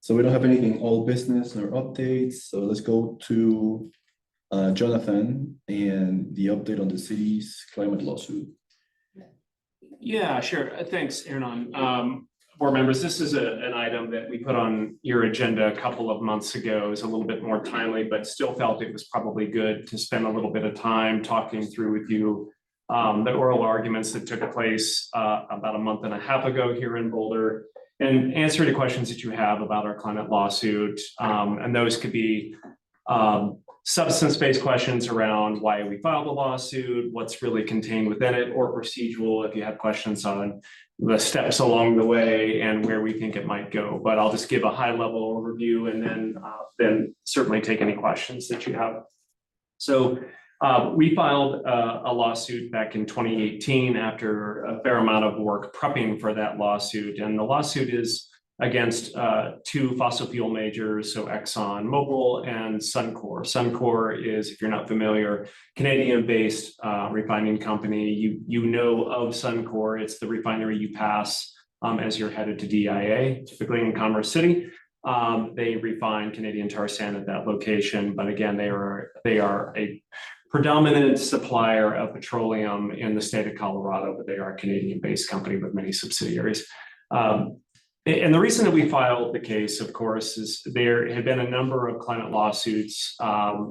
So we don't have anything old business or updates, so let's go to Jonathan and the update on the city's climate lawsuit. Yeah, sure. Thanks, Aaron. Board members, this is an item that we put on your agenda a couple of months ago. It's a little bit more timely, but still felt it was probably good to spend a little bit of time talking through with you the oral arguments that took place about a month and a half ago here in Boulder, and answer any questions that you have about our climate lawsuit. And those could be substance-based questions around why we filed the lawsuit, what's really contained within it, or procedural if you have questions on the steps along the way and where we think it might go. But I'll just give a high-level overview and then certainly take any questions that you have. So we filed a lawsuit back in 2018 after a fair amount of work prepping for that lawsuit. And the lawsuit is against two fossil fuel majors, so Exxon Mobil and Suncor. Suncor is, if you're not familiar, Canadian-based refining company. You know of Suncor. It's the refinery you pass as you're headed to DIA, typically in Commerce City. They refine Canadian tar sand at that location, but again, they are a predominant supplier of petroleum in the state of Colorado, but they are a Canadian-based company with many subsidiaries. And the reason that we filed the case, of course, is there had been a number of climate lawsuits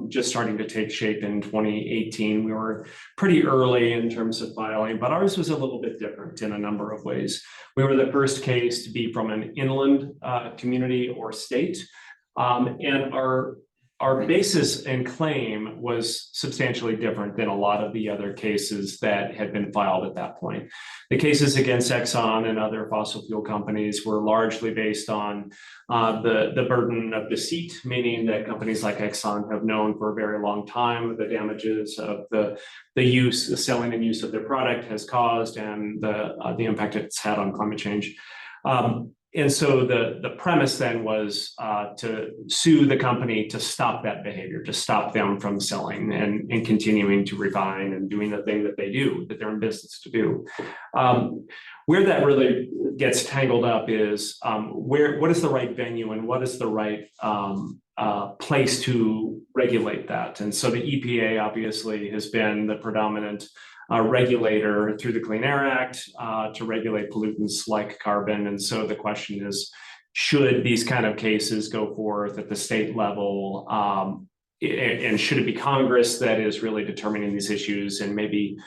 just starting to take shape in 2018. We were pretty early in terms of filing, but ours was a little bit different in a number of ways. We were the first case to be from an inland community or state, and our basis and claim was substantially different than a lot of the other cases that had been filed at that point. The cases against Exxon and other fossil fuel companies were largely based on the burden of deceit, meaning that companies like Exxon have known for a very long time the damages of the selling and use of their product has caused and the impact it's had on climate change. And so the premise then was to sue the company to stop that behavior, to stop them from selling and continuing to refine and doing the thing that they do, that they're in business to do. Where that really gets tangled up is what is the right venue and what is the right place to regulate that? And so the EPA obviously has been the predominant regulator through the Clean Air Act to regulate pollutants like carbon. And so the question is, should these kind of cases go forth at the state level? And should it be Congress that is really determining these issues, and maybe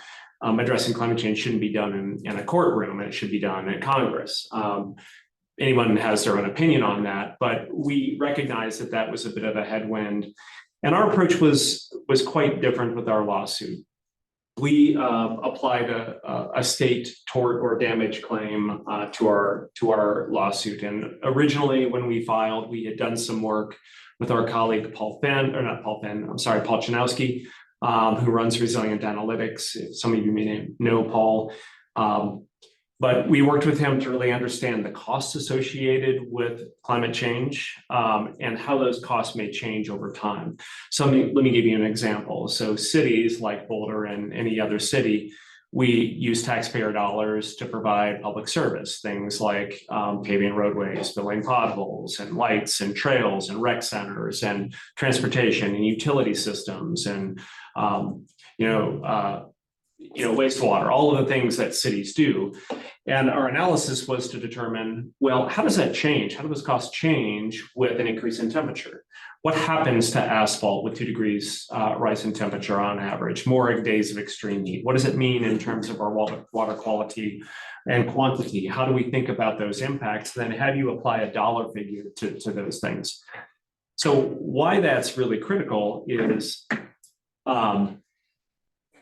addressing climate change shouldn't be done in a courtroom, and it should be done in Congress? Anyone has their own opinion on that, but we recognize that that was a bit of a headwind. And our approach was quite different with our lawsuit. We applied a state tort or damage claim to our lawsuit. And originally, when we filed, we had done some work with our colleague Paul Chanowski, who runs Resilient Analytics. Some of you may know Paul. But we worked with him to really understand the costs associated with climate change and how those costs may change over time. So let me give you an example. So cities like Boulder and any other city, we use taxpayer dollars to provide public service, things like paving roadways, filling potholes, and lights, and trails, and rec centers, and transportation, and utility systems, and wastewater, all of the things that cities do. And our analysis was to determine, well, how does that change? How do those costs change with an increase in temperature? What happens to asphalt with 2 degrees rise in temperature on average, more days of extreme heat? What does it mean in terms of our water quality and quantity? How do we think about those impacts? Then how do you apply a dollar figure to those things? So why that's really critical is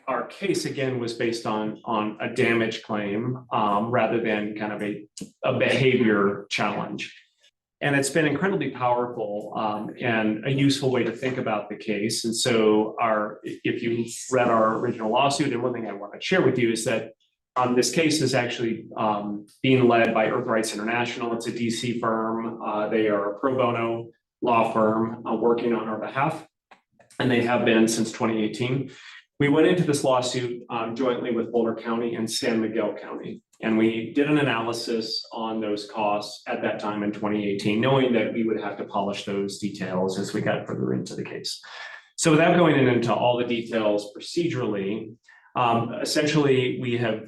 our case, again, was based on a damage claim rather than kind of a behavior challenge. And it's been incredibly powerful and a useful way to think about the case. And so if you read our original lawsuit, and one thing I want to share with you is that this case is actually being led by Earth Rights International. It's a DC firm. They are a pro bono law firm working on our behalf, and they have been since 2018. We went into this lawsuit jointly with Boulder County and San Miguel County. And we did an analysis on those costs at that time in 2018, knowing that we would have to polish those details as we got further into the case. So without going into all the details procedurally, essentially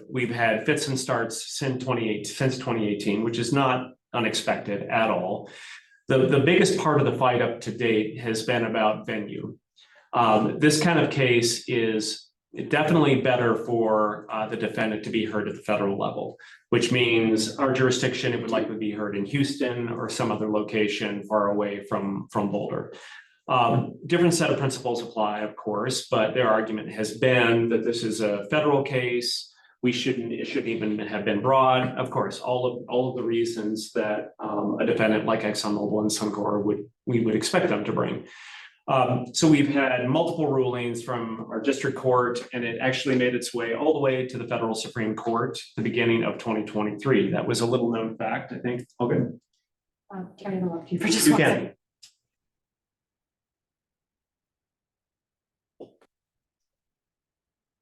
we've had fits and starts since 2018, which is not unexpected at all. The biggest part of the fight up to date has been about venue. This kind of case is definitely better for the defendant to be heard at the federal level, which means our jurisdiction, it would likely be heard in Houston or some other location far away from Boulder. Different set of principles apply, of course, but their argument has been that this is a federal case. It shouldn't even have been brought. Of course, all of the reasons that a defendant like ExxonMobil and Suncor we would expect them to bring. So we've had multiple rulings from our district court, and it actually made its way all the way to the federal Supreme Court at the beginning of 2023. That was a little known fact, I think. Okay. Can I interrupt you for just You one can. second?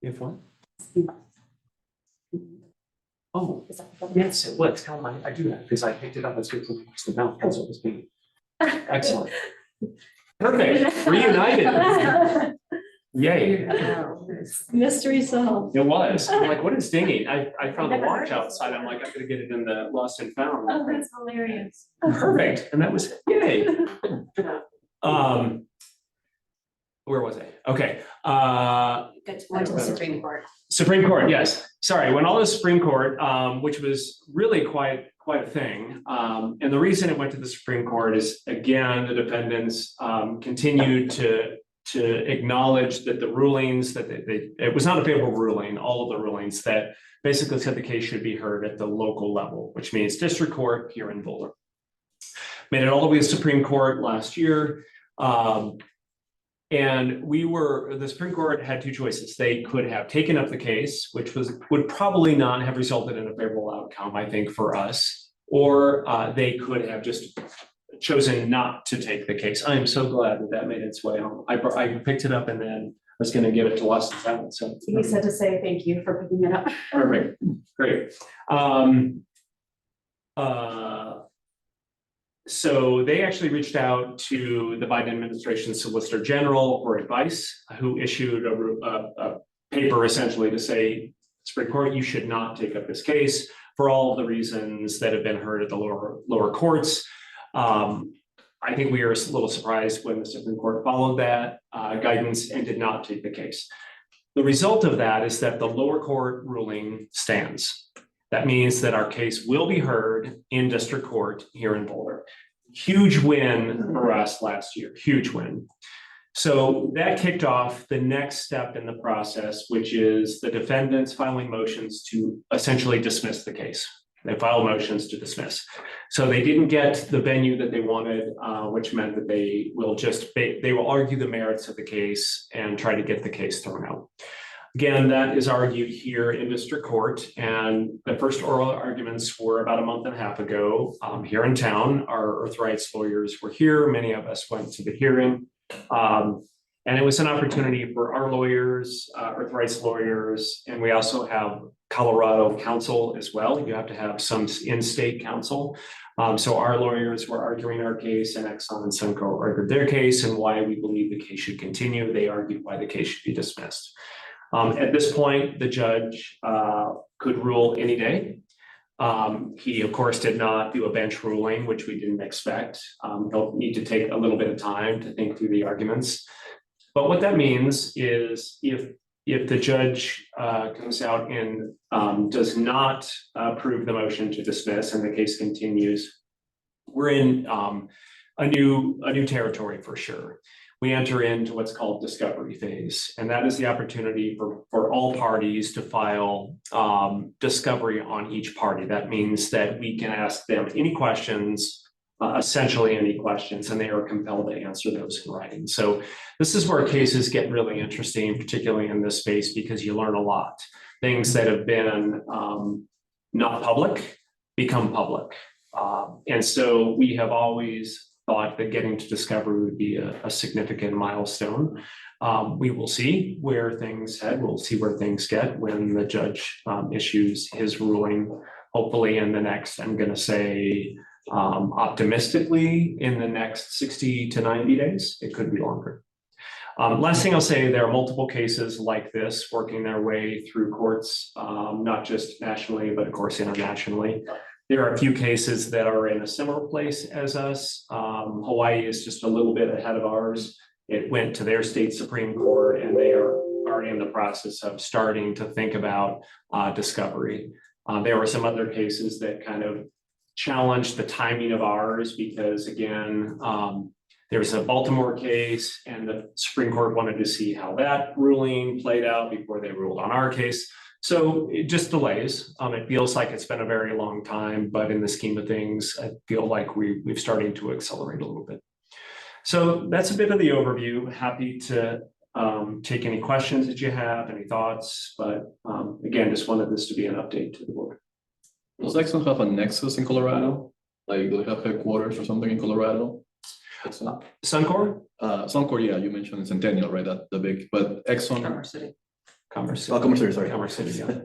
You have one? Oh, yes, it was. How am I do that? Because I picked it up as soon as the mouth was supposed to be. Excellent. Perfect. Reunited. Yay. Mystery solved. It was. I'm like, what is dinging? I found the watch outside. I'm like, I'm gonna get it in the lost and found. Oh, that's hilarious. Perfect. And that was yay. Where was I? Okay. Went to the Supreme Court. Supreme Court, yes. Sorry, went all to the Supreme Court, which was really quite a thing. And the reason it went to the Supreme Court is, again, the defendants continued to acknowledge that the rulings that it was not a favorable ruling, all of the rulings that basically said the case should be heard at the local level, which means district court here in Boulder. Made it all the way to the Supreme Court last year. And the Supreme Court had two choices. They could have taken up the case, which would probably not have resulted in a favorable outcome, I think, for us, or they could have just chosen not to take the case. I am so glad that made its way home. I picked it up and then I was going to give it to Lost and Found. So He said to say thank you for picking it up. perfect, great. So they actually reached out to the Biden administration Solicitor General for advice, who issued a paper essentially to say, Supreme Court, you should not take up this case for all of the reasons that have been heard at the lower courts. I think we were a little surprised when the Supreme Court followed that guidance and did not take the case. The result of that is that the lower court ruling stands. That means that our case will be heard in district court here in Boulder. Huge win for us last year, huge win. So that kicked off the next step in the process, which is the defendants filing motions to essentially dismiss the case. They filed motions to dismiss. So they didn't get the venue that they wanted, which meant that they will argue the merits of the case and try to get the case thrown out. Again, that is argued here in district court, and the first oral arguments were about a month and a half ago here in town. Our earth rights lawyers were here. Many of us went to the hearing, and it was an opportunity for our lawyers, earth rights lawyers, and we also have Colorado counsel as well. You have to have some in-state counsel. So our lawyers were arguing our case, and Exxon and Suncor argued their case and why we believe the case should continue. They argued why the case should be dismissed. At this point, the judge could rule any day. He, of course, did not do a bench ruling, which we didn't expect. He'll need to take a little bit of time to think through the arguments. But what that means is if the judge comes out and does not approve the motion to dismiss and the case continues, we're in a new territory for sure. We enter into what's called discovery phase, and that is the opportunity for all parties to file discovery on each party. That means that we can ask them any questions, essentially any questions, and they are compelled to answer those in writing. So this is where cases get really interesting, particularly in this space, because you learn a lot. Things that have been not public become public. And so we have always thought that getting to discovery would be a significant milestone. We will see where things head. We'll see where things get when the judge issues his ruling, hopefully in the next, I'm going to say, optimistically in the next 60 to 90 days. It could be longer. Last thing I'll say, there are multiple cases like this working their way through courts, not just nationally, but of course internationally. There are a few cases that are in a similar place as us. Hawaii is just a little bit ahead of ours. It went to their state Supreme Court, and they are already in the process of starting to think about discovery. There were some other cases that kind of challenged the timing of ours because, again, there's a Baltimore case, and the Supreme Court wanted to see how that ruling played out before they ruled on our case. So it just delays. It feels like it's been a very long time, but in the scheme of things, I feel like we've starting to accelerate a little bit. So that's a bit of the overview. Happy to take any questions that you have, any thoughts, but again, just wanted this to be an update to the board. Does Exxon have a nexus in Colorado? Like, do they have headquarters or something in Colorado? Suncor? Suncor, yeah, you mentioned Centennial, right? That the big, but Exxon. Commerce City. Commerce City. Oh, Commerce City, sorry. Commerce City, yeah.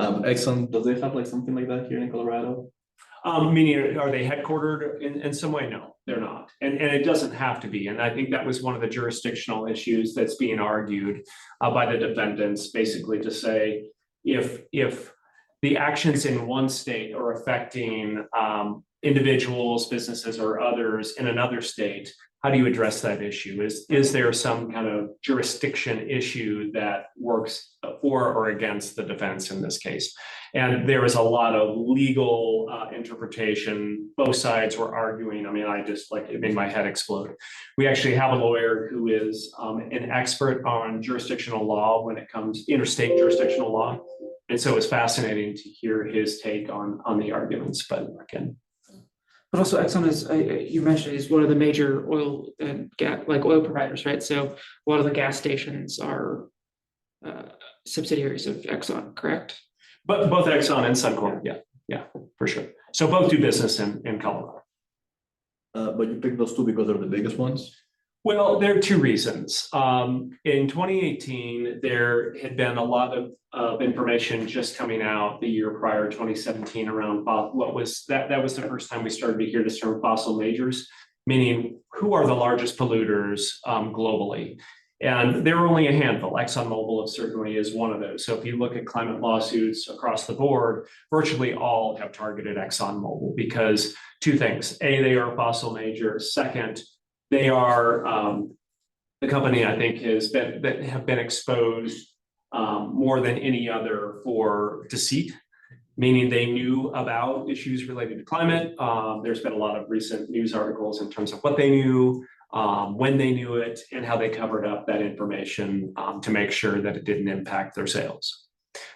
Exxon, does they have like something like that here in Colorado? Meaning, are they headquartered in some way? No, they're not. And it doesn't have to be. And I think that was one of the jurisdictional issues that's being argued by the defendants, basically to say, if the actions in one state are affecting individuals, businesses, or others in another state, how do you address that issue? Is there some kind of jurisdiction issue that works for or against the defense in this case? And there was a lot of legal interpretation. Both sides were arguing. I mean, it made my head explode. We actually have a lawyer who is an expert on jurisdictional law when it comes interstate jurisdictional law. And so it's fascinating to hear his take on the arguments, but again. But also Exxon is, you mentioned, is one of the major oil and gas, like oil providers, right? So a lot of the gas stations are subsidiaries of Exxon, correct? But both Exxon and Suncor, yeah, for sure. So both do business in Colorado. But you picked those two because they're the biggest ones? Well, there are two reasons. In 2018, there had been a lot of information just coming out the year prior, 2017, around what was that was the first time we started to hear this term fossil majors, meaning who are the largest polluters globally. And there were only a handful. ExxonMobil certainly is one of those. So if you look at climate lawsuits across the board, virtually all have targeted ExxonMobil because two things. A, they are a fossil major. Second, they are the company I think that have been exposed more than any other for deceit, meaning they knew about issues related to climate. There's been a lot of recent news articles in terms of what they knew, when they knew it, and how they covered up that information to make sure that it didn't impact their sales.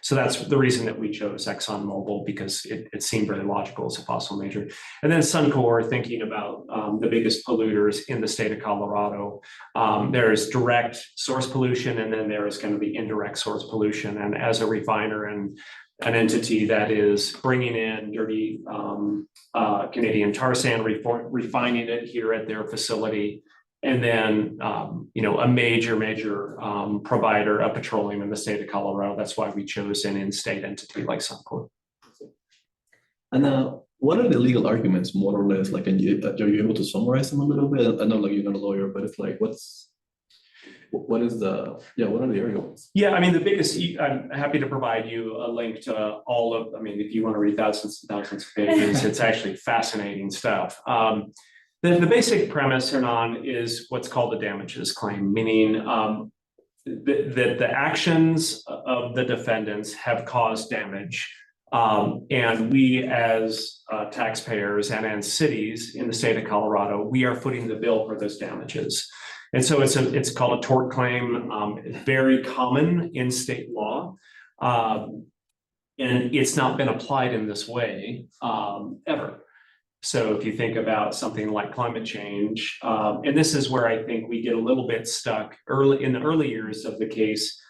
So that's the reason that we chose ExxonMobil, because it seemed very logical as a fossil major. And then Suncor, thinking about the biggest polluters in the state of Colorado, there's direct source pollution, and then there is kind of the indirect source pollution. And as a refiner and an entity that is bringing in dirty Canadian tar sand, refining it here at their facility, and then, a major provider of petroleum in the state of Colorado. That's why we chose an in-state entity like Suncor. And what are the legal arguments, more or less? Like, are you able to summarize them a little bit? I know, like, you're not a lawyer, but it's like, what are the arguments? Yeah, I mean, the biggest, I'm happy to provide you a link to all of, if you want to read thousands and thousands of pages, it's actually fascinating stuff. The basic premise, Hernan, is what's called the damages claim, meaning that the actions of the defendants have caused damage. And we as taxpayers and as cities in the state of Colorado, we are footing the bill for those damages. And so it's called a tort claim. It's very common in state law. And it's not been applied in this way ever. So if you think about something like climate change, and this is where I think we get a little bit stuck in the early years of the case,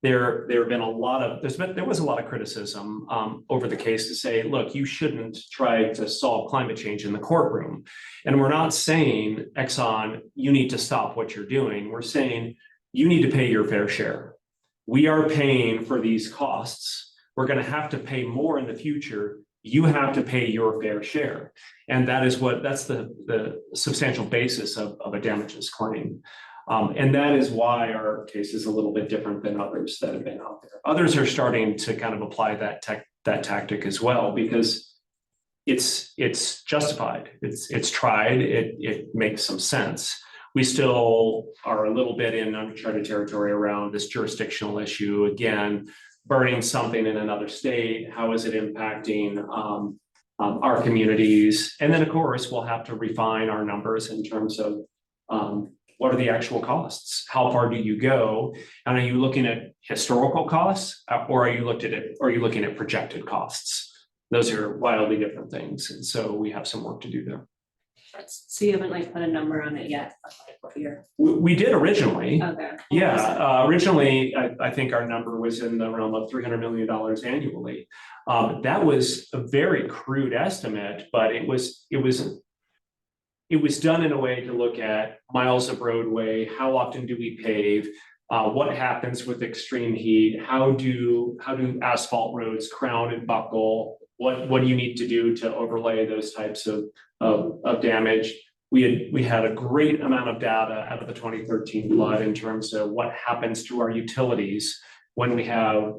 there have been a lot of, there was a lot of criticism over the case to say, look, you shouldn't try to solve climate change in the courtroom. And we're not saying, Exxon, you need to stop what you're doing. We're saying you need to pay your fair share. We are paying for these costs. We're going to have to pay more in the future. You have to pay your fair share. And that's the substantial basis of a damages claim. And that is why our case is a little bit different than others that have been out there. Others are starting to kind of apply that tactic as well, because it's justified. It's tried. It makes some sense. We still are a little bit in uncharted territory around this jurisdictional issue. Again, burning something in another state, how is it impacting our communities? And then, of course, we'll have to refine our numbers in terms of what are the actual costs? How far do you go? And are you looking at historical costs, or are you looking at projected costs? Those are wildly different things, and so we have some work to do there. So you haven't like put a number on it yet, like what year? We did originally. Okay. Yeah, originally, I think our number was in the realm of $300 million annually. That was a very crude estimate, but it was done in a way to look at miles of roadway, how often do we pave, what happens with extreme heat, how do asphalt roads crown and buckle, what do you need to do to overlay those types of damage. We had a great amount of data out of the 2013 flood in terms of what happens to our utilities when we have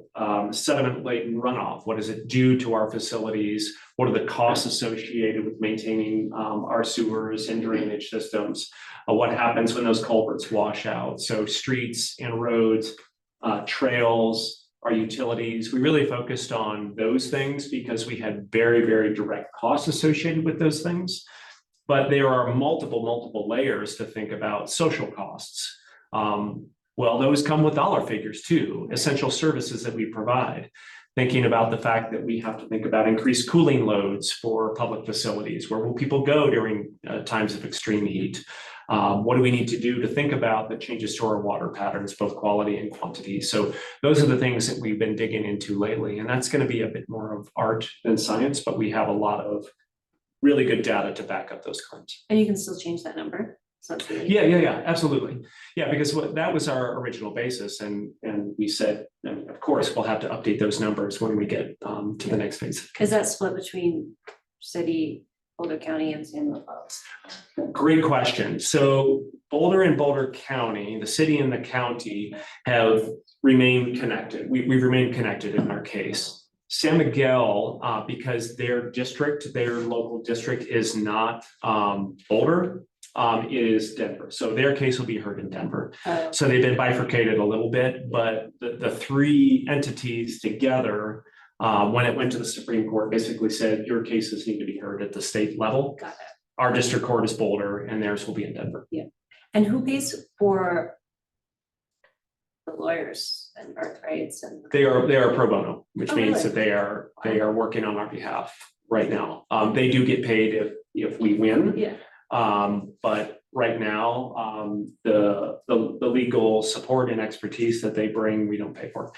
sediment-laden runoff. What does it do to our facilities? What are the costs associated with maintaining our sewers and drainage systems? What happens when those culverts wash out? So streets and roads, trails, our utilities, we really focused on those things because we had very, very direct costs associated with those things. But there are multiple layers to think about. Social costs. Well, those come with dollar figures too, essential services that we provide. Thinking about the fact that we have to think about increased cooling loads for public facilities. Where will people go during times of extreme heat? What do we need to do to think about the changes to our water patterns, both quality and quantity? So those are the things that we've been digging into lately. And that's going to be a bit more of art than science, but we have a lot of really good data to back up those claims. And you can still change that number. So it's really- Yeah, absolutely. Yeah, because that was our original basis. And we said, and of course, we'll have to update those numbers when we get to the next phase. Is that split between city, Boulder County and San Luis Obispo? Great question. So Boulder and Boulder County, the city and the county have remained connected. We've remained connected in our case. San Miguel, because their local district is not Boulder, is Denver. So their case will be heard in Denver. So they've been bifurcated a little bit, but the three entities together, when it went to the Supreme Court, basically said your cases need to be heard at the state level. Got it. Our district court is Boulder and theirs will be in Denver. And who pays for the lawyers and birthrights and? They are pro bono, which Oh, means really? that they are working on our behalf right now. They do get paid if we win. Yeah. But right now, the legal support and expertise that they bring, we don't pay for.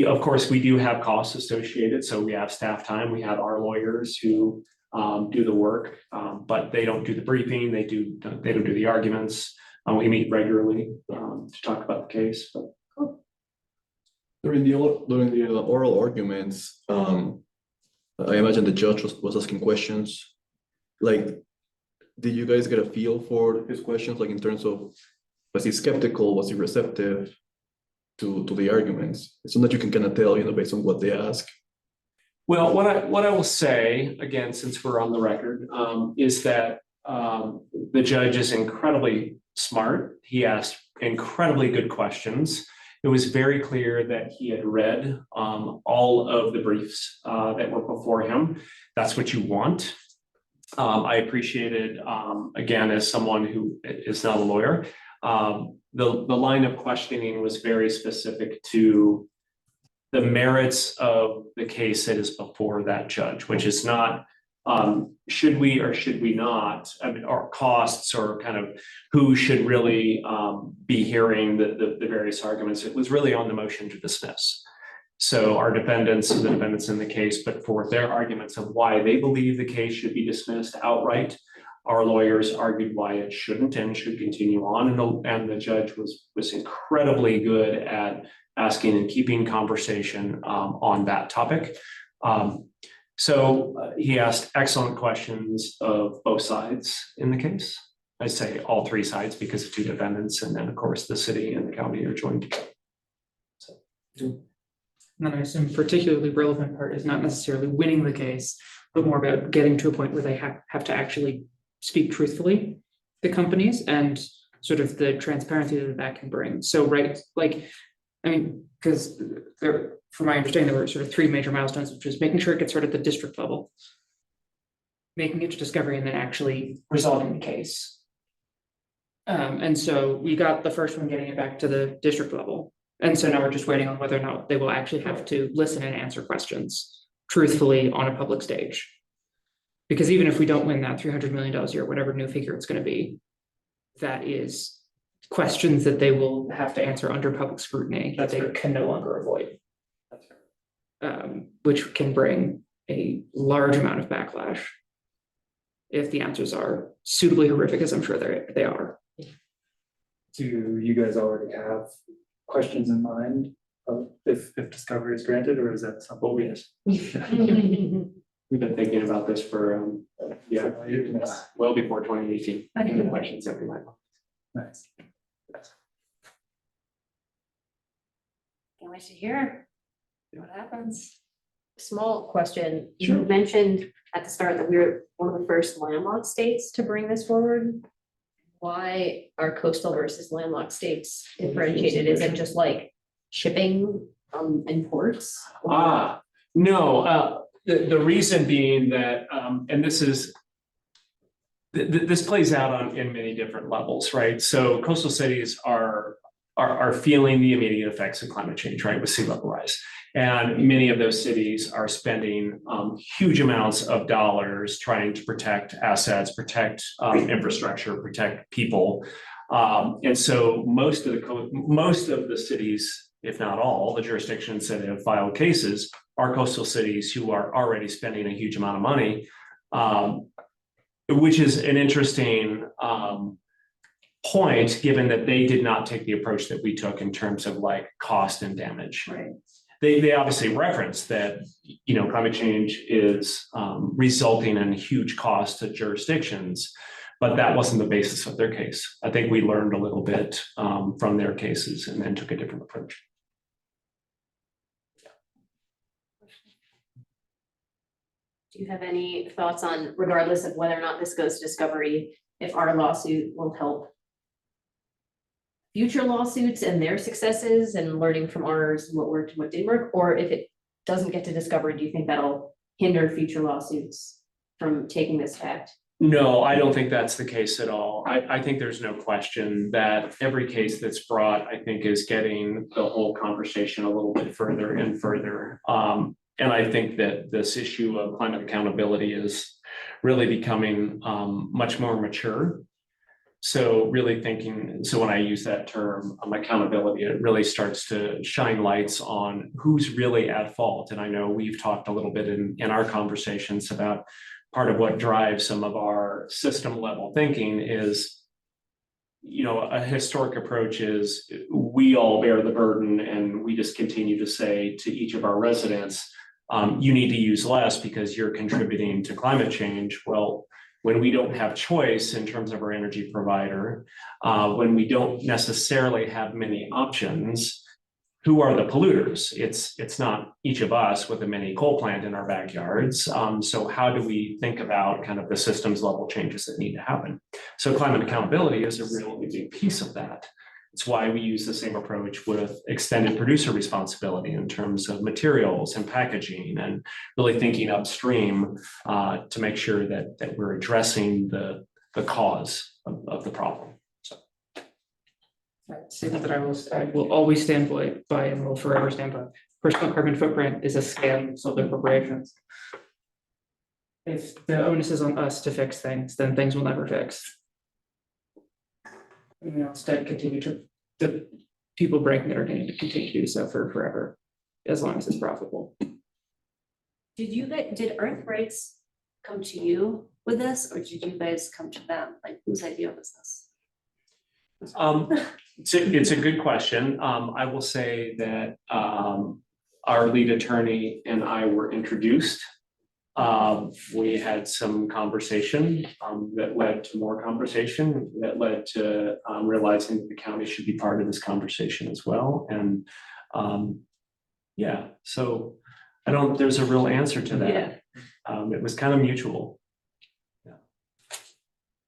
Of course, we do have costs associated. So we have staff time. We have our lawyers who do the work, but they don't do the briefing. They don't do the arguments. We meet regularly to talk about the case. But During the oral arguments, I imagine the judge was asking questions. Like, did you guys get a feel for his questions? Like in terms of, was he skeptical? Was he receptive to the arguments? It's something that you can kind of tell, based on what they ask. well, what I will say, again, since we're on the record, is that the judge is incredibly smart. He asked incredibly good questions. It was very clear that he had read all of the briefs that were before him. That's what you want. I appreciated, again, as someone who is not a lawyer, the line of questioning was very specific to the merits of the case that is before that judge, which is not should we or should we not, I mean, or costs or kind of who should really be hearing the various arguments, it was really on the motion to dismiss. So our defendants, the defendants in the case, put forth their arguments of why they believe the case should be dismissed outright. Our lawyers argued why it shouldn't and should continue on, and the judge was incredibly good at asking and keeping conversation on that topic. So he asked excellent questions of both sides in the case. I say all three sides because of two defendants, and then of course the city and the county are joined together. And then I assume particularly relevant part is not necessarily winning the case, but more about getting to a point where they have to actually speak truthfully, the companies, and sort of the transparency that can bring. So, right, like, I mean, because there, from my understanding, there were sort of three major milestones, which was making sure it gets heard at the district level, making it to discovery, and then actually resolving the case. And so we got the first one, getting it back to the district level. And so now we're just waiting on whether or not they will actually have to listen and answer questions truthfully on a public stage. Because even if we don't win that $300 million a year, whatever new figure it's going to be, that is questions that they will have to answer under public scrutiny that they can no longer avoid. Which can bring a large amount of backlash if the answers are suitably horrific, as I'm sure they are. Do you guys already have questions in mind of if discovery is granted, or is that something? Oh, yes. We've been thinking about this for, well before 2018. The questions that we might want. Nice. Can't wait to hear what happens. Small question, Sure. you mentioned at the start that we were one of the first landlocked states to bring this forward. Why are coastal versus landlocked states differentiated? Is it just like shipping and ports? No, the reason being that, and this is, this plays out in many different levels, right? So coastal cities are feeling the immediate effects of climate change, right, with sea level rise. And many of those cities are spending huge amounts of dollars trying to protect assets, protect infrastructure, protect people. And so most of the cities, if not all, the jurisdictions that have filed cases are coastal cities who are already spending a huge amount of money, which is an interesting point, given that they did not take the approach that we took in terms of like cost and damage. Right. They obviously reference that, you know, climate change is resulting in huge cost to jurisdictions, but that wasn't the basis of their case. I think we learned a little bit from their cases and then took a different approach. Do you have any thoughts on, regardless of whether or not this goes to discovery, if our lawsuit will help future lawsuits and their successes and learning from ours, what worked and what didn't work, or if it doesn't get to discovery, do you think that'll hinder future lawsuits from taking this fact? No, I don't think that's the case at all. I think there's no question that every case that's brought, I think, is getting the whole conversation a little bit further and further. And I think that this issue of climate accountability is really becoming much more mature. So really thinking, so when I use that term, accountability, it really starts to shine lights on who's really at fault. And I know we've talked a little bit in our conversations about part of what drives some of our system level thinking is, you know, a historic approach is we all bear the burden and we just continue to say to each of our residents, you need to use less because you're contributing to climate change. Well, when we don't have choice in terms of our energy provider, when we don't necessarily have many options, who are the polluters? It's not each of us with a mini coal plant in our backyards. So how do we think about kind of the systems level changes that need to happen? So climate accountability is a really big piece of that. It's why we use the same approach with extended producer responsibility in terms of materials and packaging and really thinking upstream to make sure that we're addressing the cause of the problem. So. Statement that I will always stand by and will forever stand by. Personal carbon footprint is a scam of the corporations. If the onus is on us to fix things, then things will never fix. You know, instead continue to, the people breaking it are going to continue to do so for forever, as long as it's profitable. Did Earth Rights come to you with this, or did you guys come to them? Like, whose idea was this? It's a good question. I will say that our lead attorney and I were introduced. We had some conversation that led to more conversation, that led to realizing that the county should be part of this conversation as well. And yeah, so there's a real answer to that. It was kind of mutual. Yeah.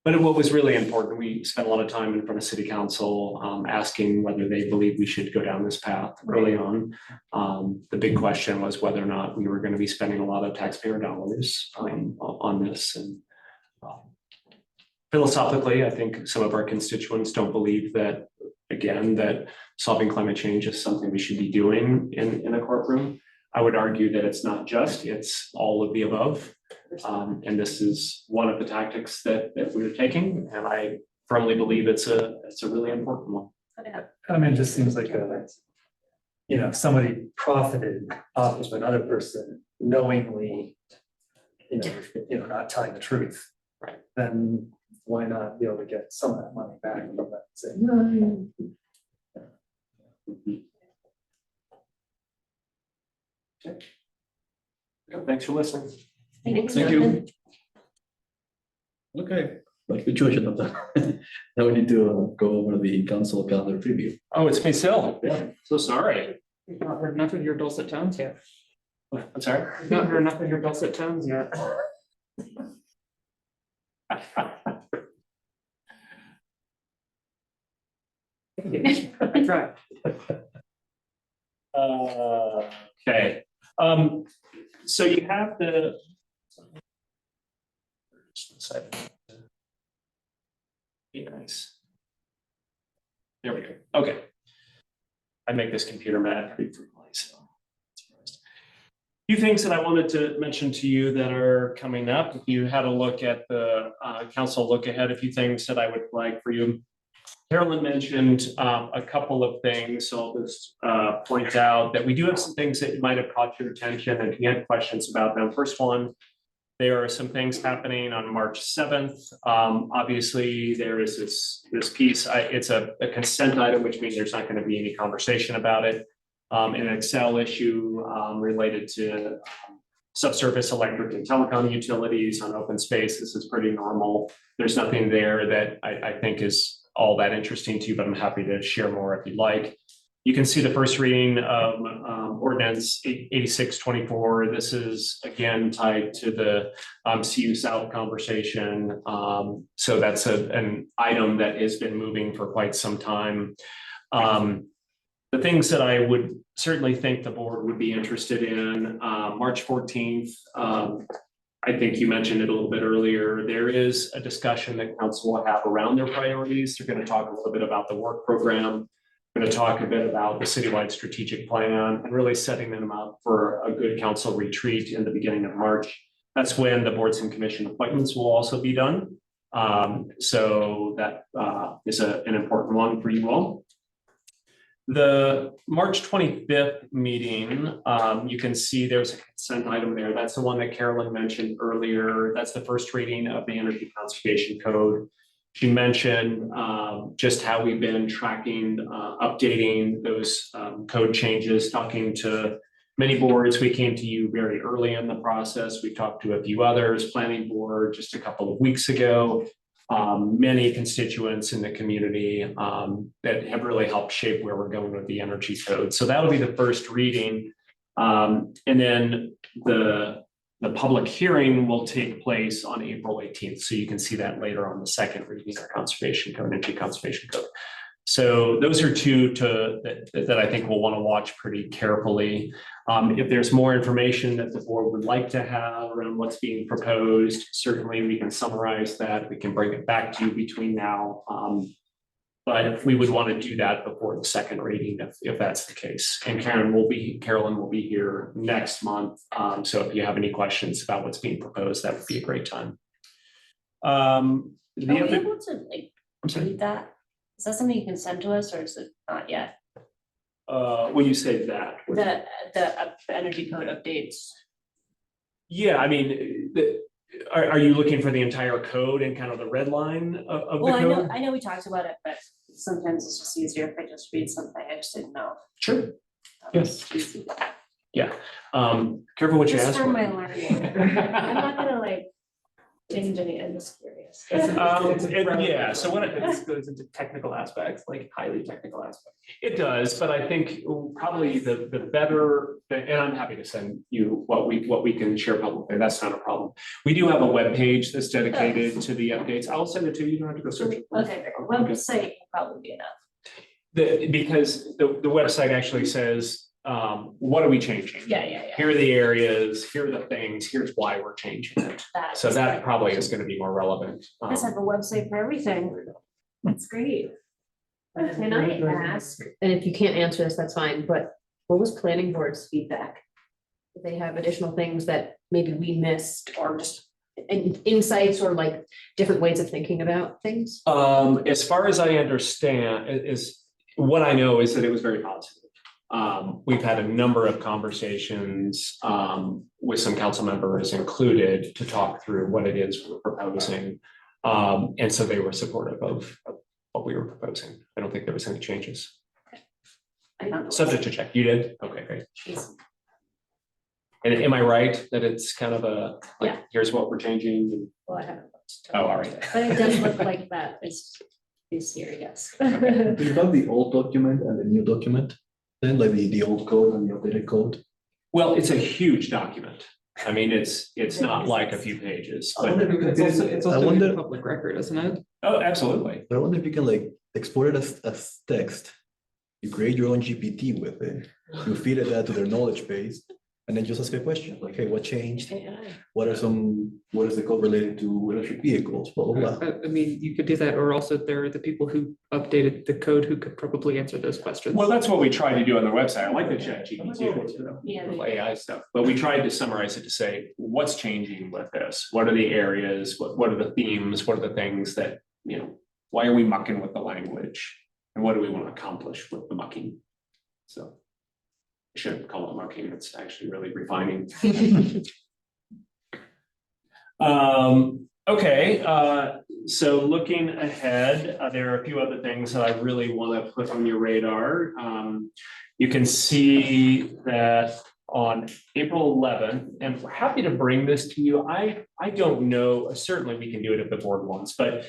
But what was really important, we spent a lot of time in front of city council asking whether they believe we should go down this path early on. The big question was whether or not we were going to be spending a lot of taxpayer dollars on this. And philosophically, I think some of our constituents don't believe that, again, that solving climate change is something we should be doing in a courtroom. I would argue that it's not just, it's all of the above. And this is one of the tactics that we're taking, and I firmly believe it's a really important one. I mean, it just seems like somebody profited off of another person knowingly, not telling the truth. Right. Then why not be able to get some of that money back from that? Say, no. Thanks for listening. Thank you. Okay, but which way should have done? Now we need to go over the council calendar preview. Oh, it's me still. Yeah, so sorry. We've not heard enough of your dulcet tones yet. I'm sorry. We've not heard enough of your dulcet tones yet. I tried. Okay, so you have the. Be nice. There we go. Okay. I make this computer mad pretty frequently, so. Few things that I wanted to mention to you that are coming up. If you had a look at the council look ahead, a few things that I would like for you. Carolyn mentioned a couple of things, so I'll just point out that we do have some things that might have caught your attention, and if you had questions about them. First one, there are some things happening on March 7th. Obviously, there is this piece, it's a consent item, which means there's not going to be any conversation about it. An Excel issue related to subsurface electric and telecom utilities on open space. This is pretty normal. There's nothing there that I think is all that interesting to you, but I'm happy to share more if you'd like. You can see the first reading of ordinance 8624. This is again tied to the CU South conversation. So that's an item that has been moving for quite some time. The things that I would certainly think the board would be interested in, March 14th, I think you mentioned it a little bit earlier. There is a discussion that council will have around their priorities. They're going to talk a little bit about the work program. We're going to talk a bit about the citywide strategic plan and really setting them up for a good council retreat in the beginning of March. That's when the boards and commission appointments will also be done. So that is an important one for you all. The March 25th meeting, you can see there's a consent item there. That's the one that Carolyn mentioned earlier. That's the first reading of the Energy Conservation Code. She mentioned just how we've been tracking, updating those code changes, talking to many boards. We came to you very early in the process. We talked to a few others, planning board just a couple of weeks ago. Many constituents in the community that have really helped shape where we're going with the energy code. So that'll be the first reading. And then the public hearing will take place on April 18th. So you can see that later on the second reading of conservation code, energy conservation code. So those are two that I think we'll want to watch pretty carefully. If there's more information that the board would like to have around what's being proposed, certainly we can summarize that. We can bring it back to you between now. But we would want to do that before the second reading if that's the case. And Carolyn will be here next month. So if you have any questions about what's being proposed, that would be a great time. Are The we other, able to like I'm sorry, read that? Is that something you can send to us or is it not yet? when you say that. The energy code updates. Yeah, I mean, are you looking for the entire code and kind of the red line of the Well, code? I know we talked about it, but sometimes it's just easier if I just read something. I just didn't know. Sure. Yes. Careful what you Just ask for for. my learning. I'm not gonna like binge any, I'm just curious. Yeah, so what This goes into technical aspects, like highly technical aspects. it does, but I think probably the better, and I'm happy to send you what we can share publicly, that's not a problem. We do have a webpage that's dedicated to the updates. I'll send it to you, you don't have to go search it. Okay, website will probably be enough. Because the website actually says, what are we changing? Yeah. Here are the areas, here are the things, here's why we're changing it. So that probably is gonna be more relevant. You guys have a website for everything. That's great. Can I ask, and if you can't answer this, that's fine, but what was planning board's feedback? Did they have additional things that maybe we missed or just insights or like different ways of thinking about things? As far as I understand, is what I know is that it was very positive. We've had a number of conversations with some council members included to talk through what it is we're proposing. And so they were supportive of what we were proposing. I don't think there was any changes. I found it. Subject to check. You did? Okay, great. And am I right that it's kind of a, like, Yeah. here's what we're changing? Well, I haven't watched. Oh, all right. But it does look like that is here, yes. Do you have the old document and the new document? Then like the old code and the updated code? Well, it's a huge document. I mean, it's not like a few pages, but, It's I also wonder- a public record, isn't it? oh, absolutely. But I wonder if you can like export it as text. You create your own GPT with it. You feed it that to their knowledge base. And then just ask a question like, hey, what changed? What is the code related to electric vehicles? Blah, blah, blah. I mean, you could do that, or also there are the people who updated the code who could probably answer those questions. Well, that's what we try to do on the website. I like the chat GPT, Yeah. with AI stuff, but we tried to summarize it to say, what's changing with this? What are the areas? What are the themes? What are the things that, why are we mucking with the language? And what do we want to accomplish with the mucking? So. I shouldn't call it mucking, it's actually really refining. Okay, so looking ahead, there are a few other things that I really want to put on your radar. You can see that on April 11th, and we're happy to bring this to you. I don't know, certainly we can do it if the board wants, but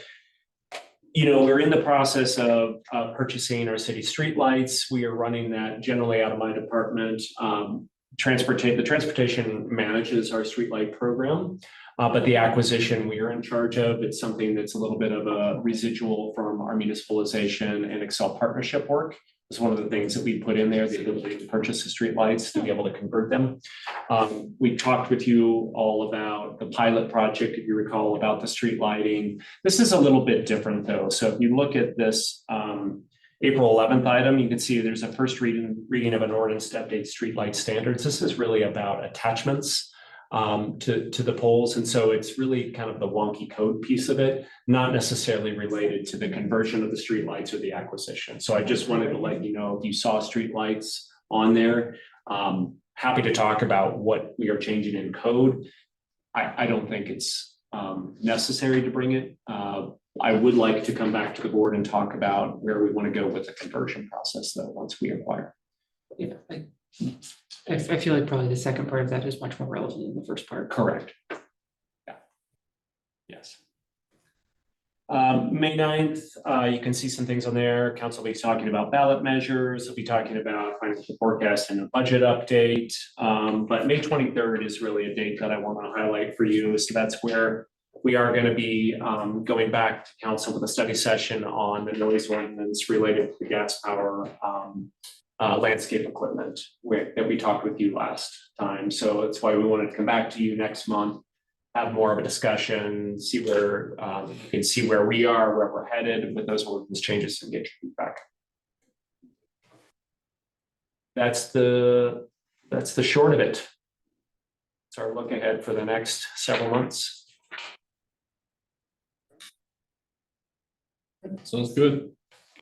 we're in the process of purchasing our city streetlights. We are running that generally out of my department. The transportation manages our streetlight program, but the acquisition we are in charge of, it's something that's a little bit of a residual from our municipalization and Excel partnership work. It's one of the things that we put in there, the ability to purchase the streetlights, to be able to convert them. We talked with you all about the pilot project, if you recall, about the street lighting. This is a little bit different though. So if you look at this April 11th item, you can see there's a first reading of an ordinance to update streetlight standards. This is really about attachments to the poles. And so it's really kind of the wonky code piece of it, not necessarily related to the conversion of the streetlights or the acquisition. So I just wanted to let you know if you saw streetlights on there, happy to talk about what we are changing in code. I don't think it's necessary to bring it. I would like to come back to the board and talk about where we want to go with the conversion process though, once we acquire. Yeah, I feel like probably the second part of that is much more relevant than the first part. Correct. Yeah. Yes. May 9th, you can see some things on there. Council will be talking about ballot measures. We'll be talking about financial forecast and a budget update. But May 23rd is really a date that I want to highlight for you. So that's where we are going to be going back to council with a study session on the noise ordinance related to the gas power landscape equipment that we talked with you last time. So that's why we wanted to come back to you next month have more of a discussion, see where, you can see where we are, where we're headed with those ordinance changes and get your feedback. That's the short of it. It's our look ahead for the next several months. Sounds good.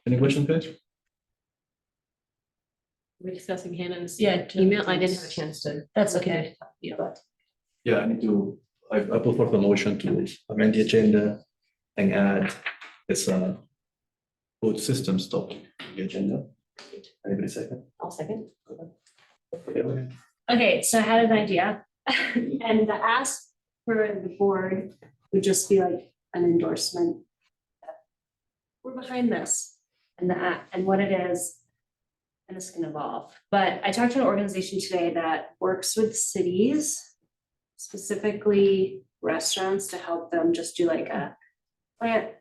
Any questions, guys? We're discussing Hannah's Yeah, email. I didn't have a chance to. That's okay. Yeah. Yeah, I need to, I put forth a motion to amend the agenda and add this food system stuff to the agenda. Anybody second? I'll second. Okay. Okay, so I had an idea, and the ask for the board would just be like an endorsement. We're behind this and and what it is, and this can evolve. But I talked to an organization today that works with cities, specifically restaurants, to help them just do like a plant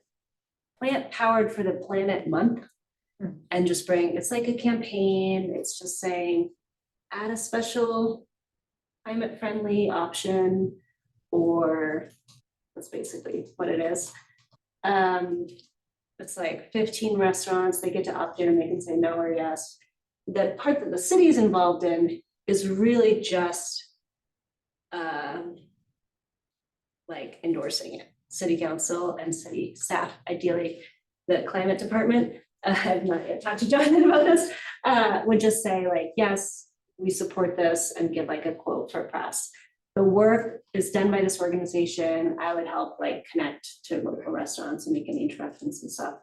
powered for the planet month. And just bring, it's like a campaign, it's just saying, add a special climate friendly option, or that's basically what it is. It's like 15 restaurants, they get to opt in and they can say no or yes. The part that the city is involved in is really just like endorsing it. City council and city staff, ideally, the climate department, I've not yet talked to Jonathan about this, would just say like, yes, we support this, and give like a quote for press. The work is done by this organization. I would help like connect to local restaurants and make any introductions and stuff.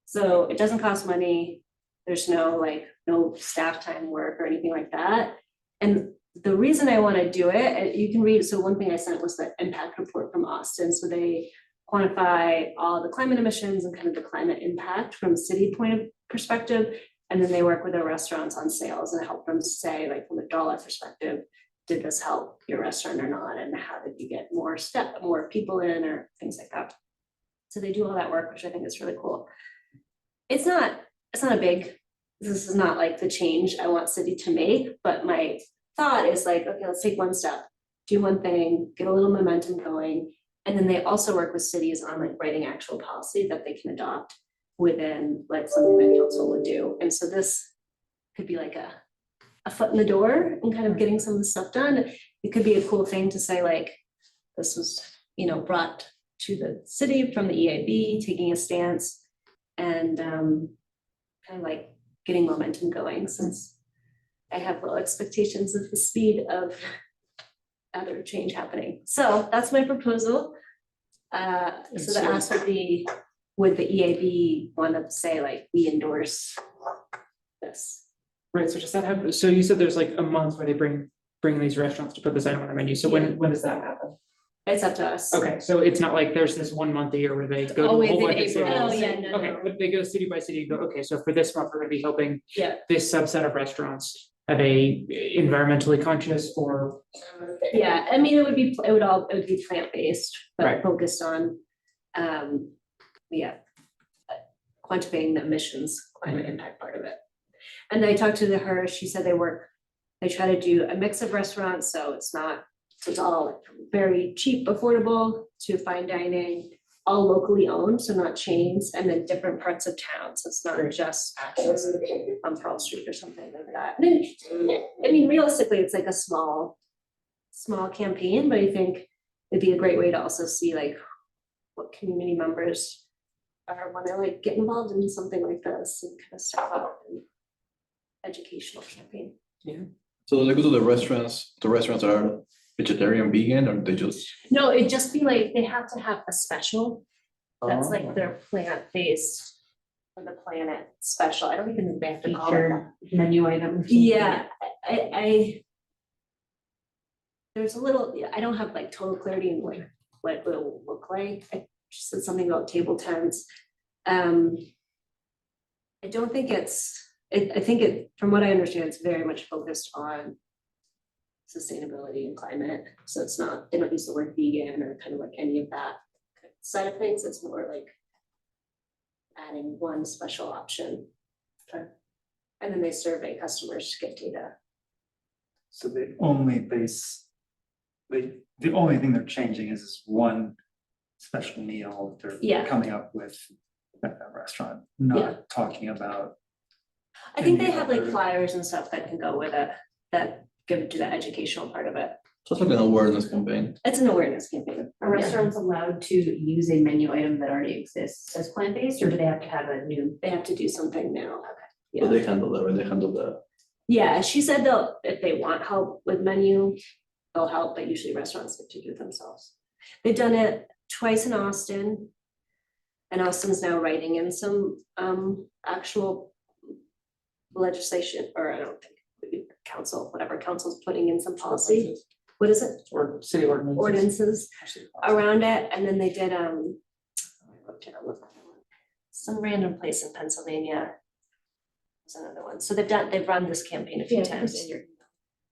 So it doesn't cost money. There's no staff time work or anything like that. And the reason I want to do it, you can read, so one thing I sent was the impact report from Austin. So they quantify all the climate emissions and kind of the climate impact from a city point of perspective. And then they work with their restaurants on sales and help them say, like, from a dollar perspective, did this help your restaurant or not? And how did you get more people in, or things like that. So they do all that work, which I think is really cool. It's not this is not like the change I want city to make, but my thought is like, okay, let's take one step, do one thing, get a little momentum going. And then they also work with cities on like writing actual policy that they can adopt within like something that council would do. And so this could be like a foot in the door and kind of getting some of the stuff done. It could be a cool thing to say like, this was, brought to the city from the EAB, taking a stance and kind of like getting momentum going, since I have low expectations of the speed of other change happening. So that's my proposal. So the ask would be, would the EAB want to say like, we endorse this? Right, so does that happen? So you said there's like a month where they bring these restaurants to put this item on the menu. So when does that happen? It's up to us. Okay, so it's not like there's this 1 month a year where they go to a Always whole in bunch of April. cities. Oh, yeah, no, Okay, no. but they go city by city, and go, okay, so for this month, we're gonna be helping Yeah. this subset of restaurants have environmentally conscious or. Yeah, I mean, it would be plant-based, but Right. focused on, quantifying the emissions, climate impact part of it. And I talked to her, she said they try to do a mix of restaurants, so it's all very cheap, affordable to fine dining, all locally owned, so not chains, and then different parts of town, so it's not just on Pearl Street or something like that. I mean, realistically, it's like a small campaign, but I think it'd be a great way to also see like what community members are want to like get involved in something like this and kind of step up and educational campaign. So they go to the restaurants that are vegetarian, vegan, or they just? No, it'd just be like, they have to have a special, that's like their plant-based for the planet special. I don't even know if they have to call it that. Menu item. or something. Yeah, I there's a little, I don't have like total clarity in like what it will look like. I just said something about table tents. I don't think I think it, from what I understand, it's very much focused on sustainability and climate. So it's not, they don't use the word vegan or kind of like any of that side of things. It's more like adding one special option. Okay. And then they survey customers to get data. So they only base the only thing they're changing is this one special meal Yeah. they're coming up with at that restaurant, Yeah. not talking about. I think they any have like other- flyers and stuff that can go with it, that give to the educational part of it. Just like an awareness campaign. It's an awareness campaign. Are restaurants allowed to use a menu item that already exists as plant-based, or do they have to have a new? They have to do something now. So they handle that, right? They handle that. Yeah, she said if they want help with menu, they'll help, but usually restaurants get to do it themselves. They've done it twice in Austin. And Austin's now writing in some actual legislation, or I don't think, council, whatever council's putting in some policy. What is it? Or city ordinance. Ordinances around it, and then they did, I wrote down some random place in Pennsylvania. There's another one, so they've run this campaign a few times.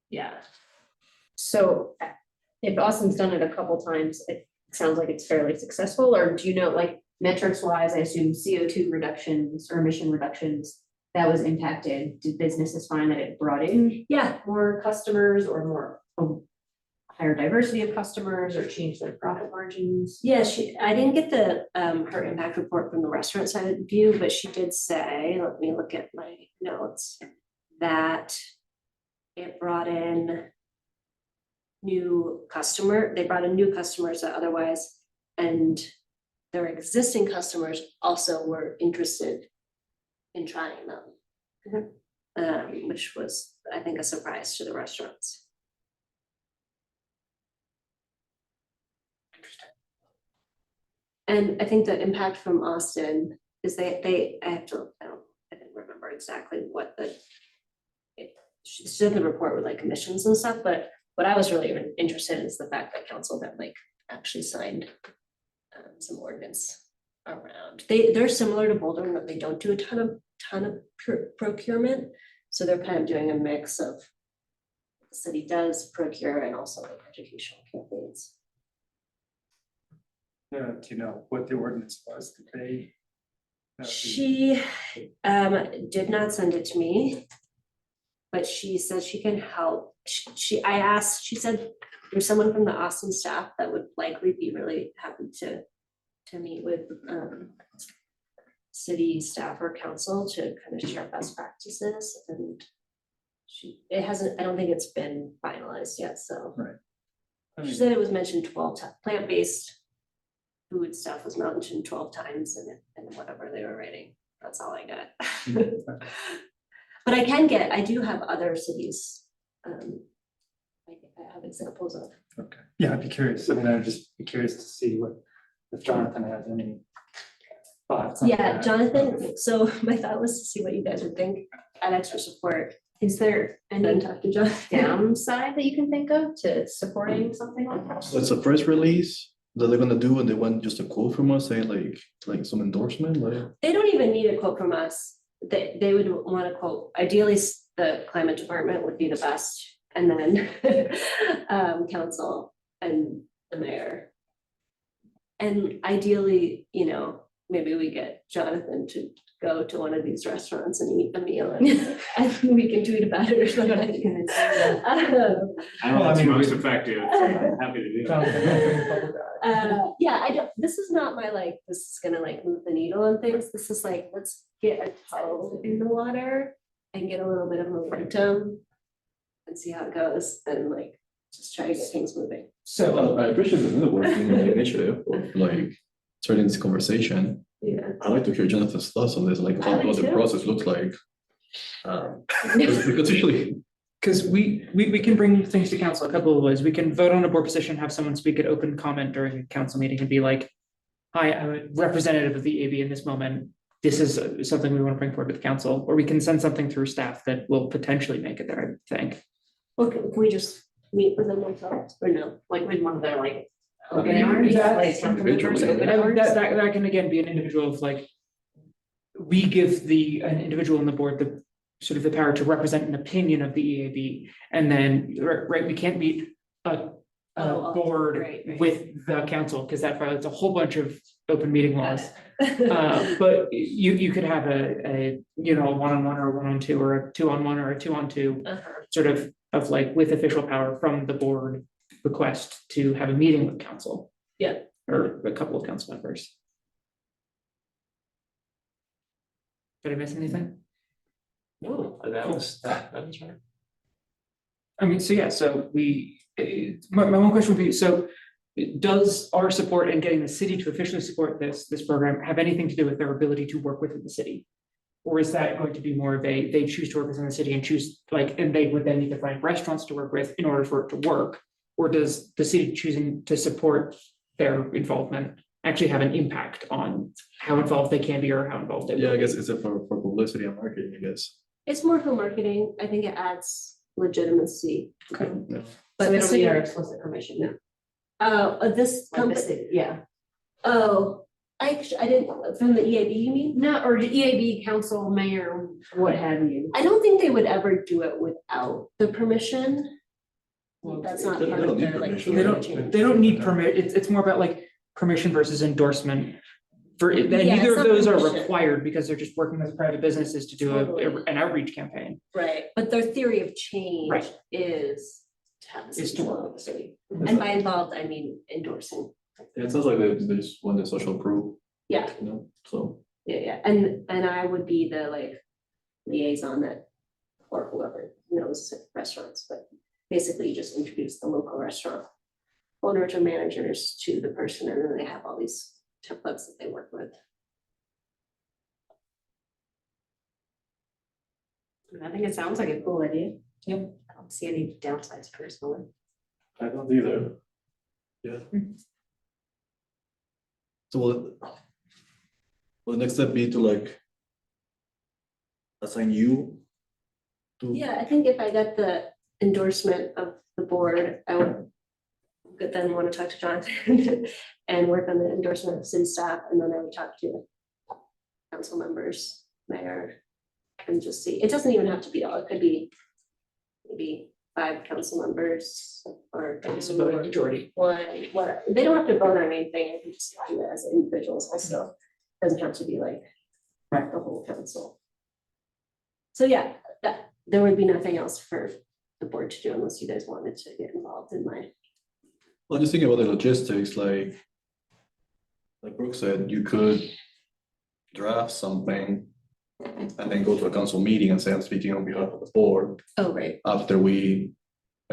Yeah, So if Austin's done it a couple times, it sounds like it's fairly successful, or do you know, like, metrics wise, I assume CO2 reductions or emission reductions, that was impacted? Did businesses find that it brought in yeah, more customers or more, higher diversity of customers, or changed their profit margins? yeah, I didn't get the, her impact report from the restaurant side of the view, but she did say, let me look at my notes, that it brought in they brought in new customers that otherwise, and their existing customers also were interested in trying them. Which was, I think, a surprise to the restaurants. And I think the impact from Austin is I didn't remember exactly what she did the report with like commissions and stuff, but what I was really interested in is the fact that council then like actually signed some ordinance around. They're similar to Boulder in that they don't do a ton of procurement, so they're kind of doing a mix of the city does procure and also like educational campaigns. Yeah, do you know what the ordinance was that they? She did not send it to me, but she said she can help. I asked, she said there's someone from the Austin staff that would likely be really happy to meet with city staff or council to kind of share best practices, and I don't think it's been finalized yet, so. I She mean, said it was mentioned 12 times, plant-based food stuff was mentioned 12 times in whatever they were writing. That's all I got. But I do have other cities. I have examples of. Okay, yeah, I'd be curious. I mean, I'd just be curious to see if Jonathan has any thoughts on Yeah, that. Jonathan, so my thought was to see what you guys would think at extra support. Is there And then talk to Jonathan. downside that you can think of to supporting something like that? So it's a press release that they're gonna do, and they want just a quote from us saying like some endorsement, like. They don't even need a quote from us. They would want a quote. Ideally, the climate department would be the best, and then council and the mayor. And ideally, maybe we get Jonathan to go to one of these restaurants and eat a meal, and I think we can tweet about it or something. I don't Well, I know if it's mean, most effective, so I'm happy to do that. Yeah, this is not my this is gonna move the needle on things. This is let's get a toe in the water and get a little bit of momentum and see how it goes, and just try to get things moving. So, I appreciate the working initiative of starting this conversation. Yeah. I'd like to hear Jonathan's thoughts on this, like I what would the too. process looks like. Because usually, because we can bring things to council a couple of ways. We can vote on a board position, have someone speak at open comment during a council meeting and be like, hi, I'm a representative of the AB in this moment. This is something we want to bring forward with council, or we can send something through staff that will potentially make it there, I think. Well, can we just meet with them ourselves or no? With one of their open Okay, hours, that's council members, individually. open And hours? that can again be an individual of we give an individual on the board the sort of the power to represent an opinion of the EAB. And then, right, we can't meet a board right. with the council because that violates a whole bunch of open meeting laws. But you could have a one-on-one or a one-on-two or a two-on-one or a two-on-two Uh-huh. sort of with official power from the board request to have a meeting with council. Yeah. Or a couple of council members. Did I miss anything? No, that was right. I mean, so yeah, so my one question would be, so does our support in getting the city to officially support this program have anything to do with their ability to work within the city? Or is that going to be more of they choose to work within the city and choose and they would then need to find restaurants to work with in order for it to work? Or does the city choosing to support their involvement actually have an impact on how involved they can be or how involved they will Yeah, I be? guess it's for publicity and marketing, I guess. It's more for marketing. I think it adds legitimacy. Okay. Yeah. But So we the don't city, need our explicit permission now. this Like the company, city, yeah. oh, I didn't, from the EAB, you mean? No, or the EAB, council, mayor, what have you. I don't think they would ever do it without the permission. That's not They part don't of need their like. permission. They don't need permit, it's more about like permission versus endorsement. And Yeah, neither it's of not those are permission. required because they're just working with private businesses to do Totally. an outreach campaign. Right, but their theory of change Right. is to have the Is city to work involved. with the city. And by involved, I mean endorsing. Yeah, it sounds like they just want the social proof, Yeah, you know, so. yeah, and I would be the like liaison that, or whoever knows restaurants, but basically you just introduce the local restaurant owners or managers to the person, and then they have all these templates that they work with. I think it sounds like a cool idea. Yep. I don't see any downsides personally. I don't either. Yeah. So will the next step be to like assign you to? Yeah, I think if I got the endorsement of the board, I would then want to talk to Jonathan and work on the endorsement of city staff, and then I would talk to council members, mayor, and just see, it doesn't even have to be all, it could be maybe 5 council members or It's a voting majority. one, whatever. They don't have to vote on anything, I can just do it as individuals also. Doesn't have to be like Right. the whole council. So yeah, that, there would be nothing else for the board to do unless you guys wanted to get involved in my. Well, just thinking about the logistics, like Brooke said, you could draft something and then go to a council meeting and say, I'm speaking on behalf of the board. Oh, right. After I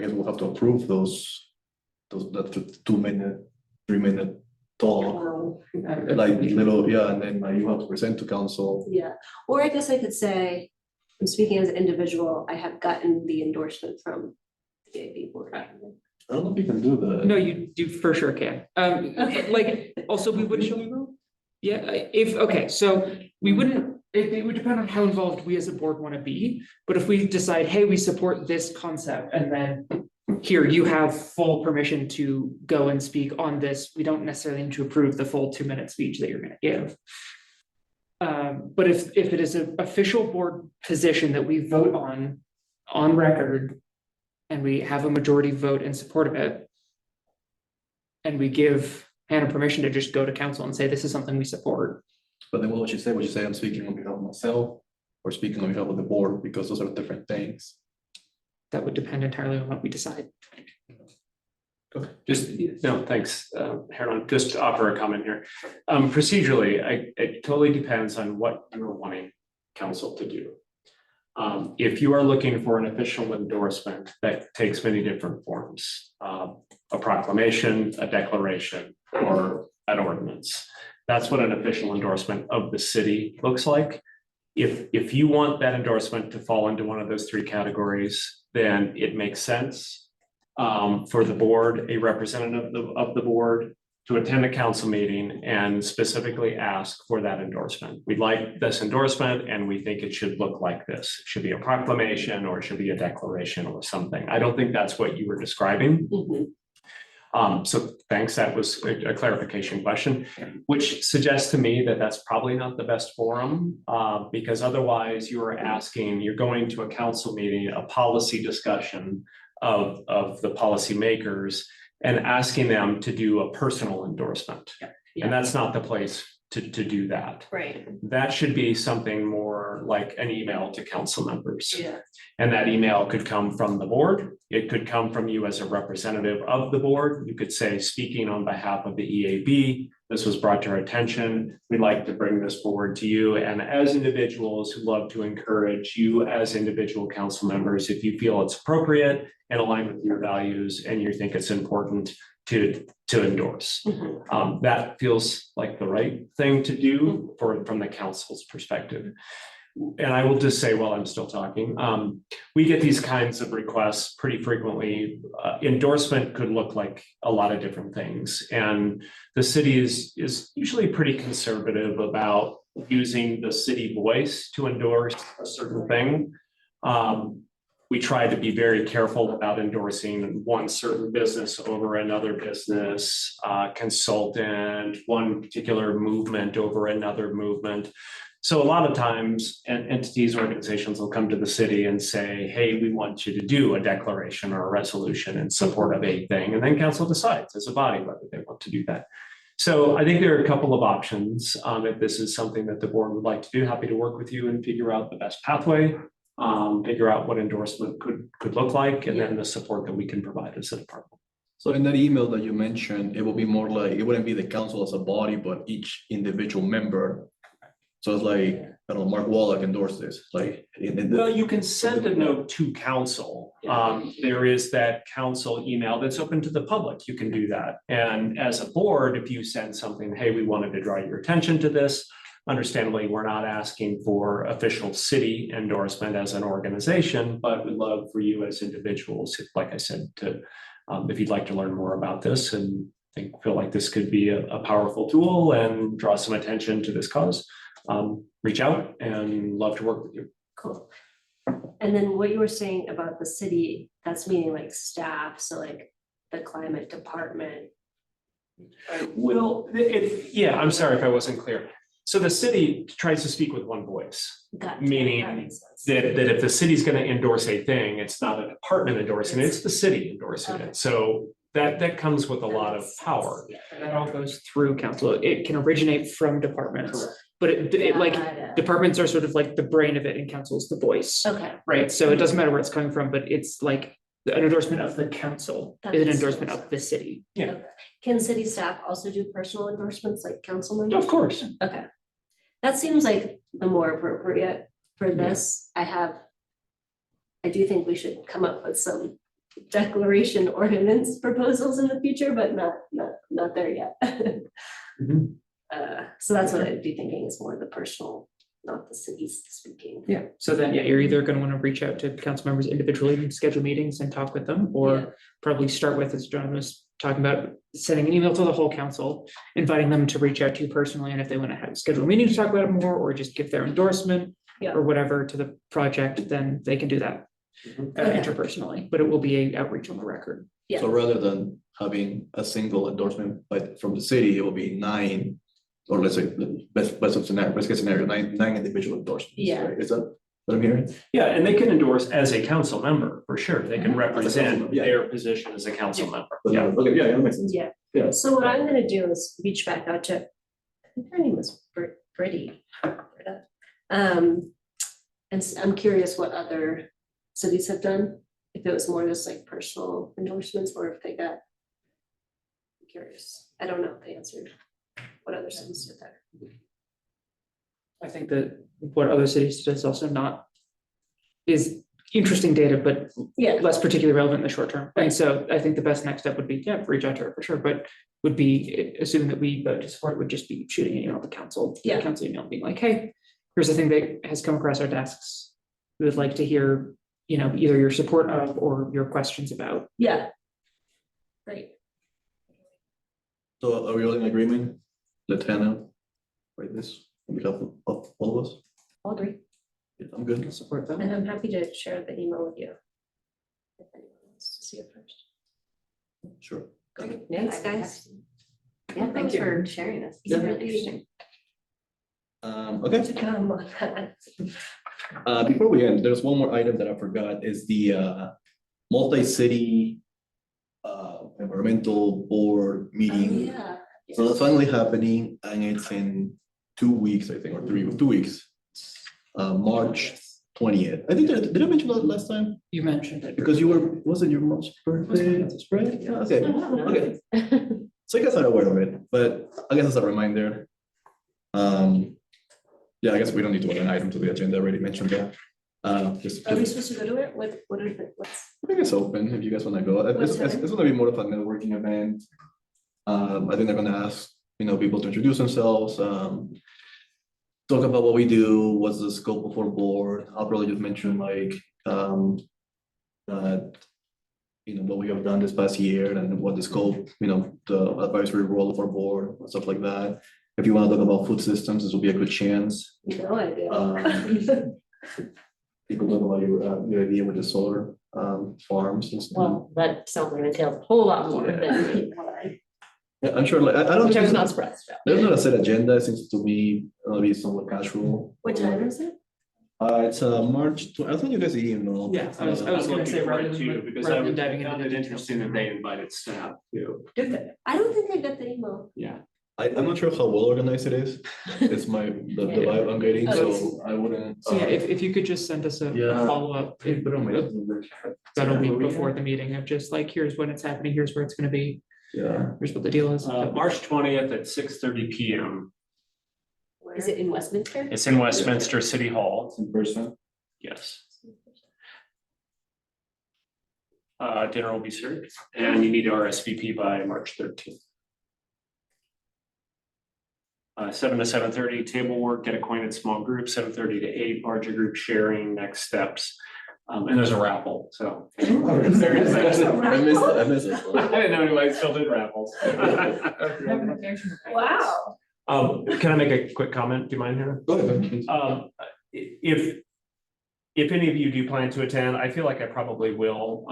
guess we'll have to approve that 2-minute, 3-minute talk, like little, yeah, and then you have to present to council. Yeah, or I guess I could say, I'm speaking as an individual, I have gotten the endorsement from the AB board. I don't know if you can do that. No, you for sure can. Okay. Like, also, we wouldn't. Yeah, okay, so we wouldn't, it would depend on how involved we as a board want to be. But if we decide, hey, we support this concept, and then here, you have full permission to go and speak on this, we don't necessarily need to approve the full 2-minute speech that you're gonna give. But if it is an official board position that we vote on record, and we have a majority vote in support of it, and we give Hannah permission to just go to council and say, this is something we support. But then what would you say? Would you say I'm speaking on behalf of myself or speaking on behalf of the board, because those are different things? That would depend entirely on what we decide. Just, no, thanks, Harold, just to offer a comment here. Procedurally, it totally depends on what you're wanting council to do. If you are looking for an official endorsement, that takes many different forms. A proclamation, a declaration, or an ordinance. That's what an official endorsement of the city looks like. If you want that endorsement to fall into one of those 3 categories, then it makes sense for the board, a representative of the board, to attend a council meeting and specifically ask for that endorsement. We'd like this endorsement and we think it should look like this. It should be a proclamation or it should be a declaration or something. I don't think that's what you were describing. So thanks, that was a clarification question, which suggests to me that that's probably not the best forum, because otherwise you're going to a council meeting, a policy discussion of the policymakers and asking them to do a personal endorsement. And that's not the place to do that. Right, That should be something more like an email to council members. yeah, And that email could come from the board. It could come from you as a representative of the board. You could say, speaking on behalf of the EAB, this was brought to our attention. We'd like to bring this forward to you. And as individuals who love to encourage you as individual council members, if you feel it's appropriate and aligned with your values and you think it's important to endorse. Mhm. That feels like the right thing to do from the council's perspective. And I will just say while I'm still talking, we get these kinds of requests pretty frequently. Endorsement could look like a lot of different things. And the city is usually pretty conservative about using the city voice to endorse a certain thing. We try to be very careful about endorsing one certain business over another business, consultant, one particular movement over another movement. So a lot of times entities, organizations will come to the city and say, hey, we want you to do a declaration or a resolution in support of a thing. And then council decides as a body whether they want to do that. So I think there are a couple of options. If this is something that the board would like to do, happy to work with you and figure out the best pathway, figure out what endorsement could look like, and then the support that we can provide as a department. So in that email that you mentioned, it will be more like, it wouldn't be the council as a body, but each individual member. So it's like, I don't know, Mark Wallach endorsed this, like. Well, you can send a note to council. There is that council email that's open to the public. You can do that. And as a board, if you send something, hey, we wanted to draw your attention to this. Understandably, we're not asking for official city endorsement as an organization, but we'd love for you as individuals, if, like I said, to if you'd like to learn more about this and feel like this could be a powerful tool and draw some attention to this cause, reach out and love to work with you. cool. And then what you were saying about the city, that's meaning like staff, so like the climate department. Well, yeah, I'm sorry if I wasn't clear. So the city tries to speak with one voice, Got it, meaning that makes sense. that if the city's going to endorse a thing, it's not a department endorsing it, it's the city endorsing Okay. it. So that comes with a That lot of makes sense, power. yeah. And that all goes through council. It can originate from departments, but it like, Got it. departments are sort of like the brain of it and council is the voice. Okay, Right, so it doesn't matter where it's coming from, but it's like an endorsement of the council That is an makes endorsement sense. of the city. can city staff also do personal endorsements like council members? Of course. Okay. That seems like the more appropriate for this. I do think we should come up with some declaration ordinance proposals in the future, but not there yet. Mhm. So that's what I'd be thinking is more the personal, not the city's speaking. Yeah, so then, yeah, you're either gonna wanna reach out to council members individually and schedule meetings and talk with them, Yeah. or probably start with, as John was talking about, sending an email to the whole council, inviting them to reach out to you personally, and if they wanna have schedule a meeting to talk about it more, or just give their endorsement Yeah. or whatever to the project, then they can do that Okay. interpersonally, but it will be a outreach on the record. Yeah. So rather than having a single endorsement from the city, it will be 9, or let's say the best case scenario, 9 individual endorsements. Yeah. right? Is that what I'm hearing? Yeah, and they can endorse as a council member, for sure. They can represent member, yeah. their position as a council member. Yeah, okay, yeah, that makes sense. Yeah. Yeah. So what I'm gonna do is reach back out to, I think her name was Brittany. Britta. And I'm curious what other cities have done, if it was more just like personal endorsements or if they got. I'm curious, I don't know if they answered what other cities did that. I think that what other cities do is also not, is interesting data, but Yeah, less particularly relevant in the short term. And so I think the best next step would be, yeah, reach out to her for sure, but would be, assuming that we vote to support, would just be shooting an email to council. Yeah. Council email being like, hey, here's the thing that has come across our desks. We would like to hear, either your support of or your questions about. yeah. Great. So are we all in agreement? Let Hannah write this on behalf of all of us? I'll agree, Yeah, I'm good. Support them. and I'm happy to share the email with you. If anyone wants to see it first. Sure. Great, thanks, guys. Yeah, thanks for sharing this. It's Yeah. really interesting. Okay. To come on that. Before we end, there's one more item that I forgot, is the multi-city environmental board Oh, meeting. yeah. So that's finally happening, and it's in 2 weeks, I think, or 2 weeks. March 20th. I think, did I mention that last time? You mentioned it. Because wasn't your mom's birthday, right? Yeah, okay, okay. So I guess I'm aware of it, but I guess as a reminder. Yeah, I guess we don't need to add an item to the agenda, I already mentioned that. Just, Are we just- supposed to go to it? What is it? What's? I think it's open if you guys wanna go. It's gonna be more of a networking event. I think they're gonna ask, people to introduce themselves, talk about what we do, what's the scope of our board. I'll probably just mention that, what we have done this past year and what the scope, the advisory role of our board, and stuff like that. If you wanna talk about food systems, this will be a good chance. No idea. You can talk about your idea with the solar farms and stuff. Well, that sounds like it entails a whole lot more than what Yeah, I'm sure, like, I don't which I think was not there's surprised about. there's not a set agenda, it seems to me, it'll be somewhat casual. What time is it? It's March, I thought you guys emailed. Yeah, I was gonna say rather than, Because rather I than diving into found the it details. interesting that they invited staff too. I don't think I got the email. Yeah. I'm not sure how well organized it is, it's the vibe I'm getting, so I wouldn't. So yeah, if you could just send us a Yeah. follow-up, that'll be before the meeting of just like, here's when it's happening, here's where it's gonna be, Yeah, here's what the deal is. March 20th at 6:30 PM. Is it in Westminster? It's in Westminster City Hall. in person. Yes. Dinner will be served and you need to RSVP by March 13th. 7 to 7:30 table work, get acquainted small group, 7:30 to 8 larger group sharing, next steps. And there's a raffle, so. I missed it. I didn't know anybody still did raffles. Wow. Can I make a quick comment? Do you mind, Hannah? Go ahead, please. If any of you do plan to attend, I feel like I probably will.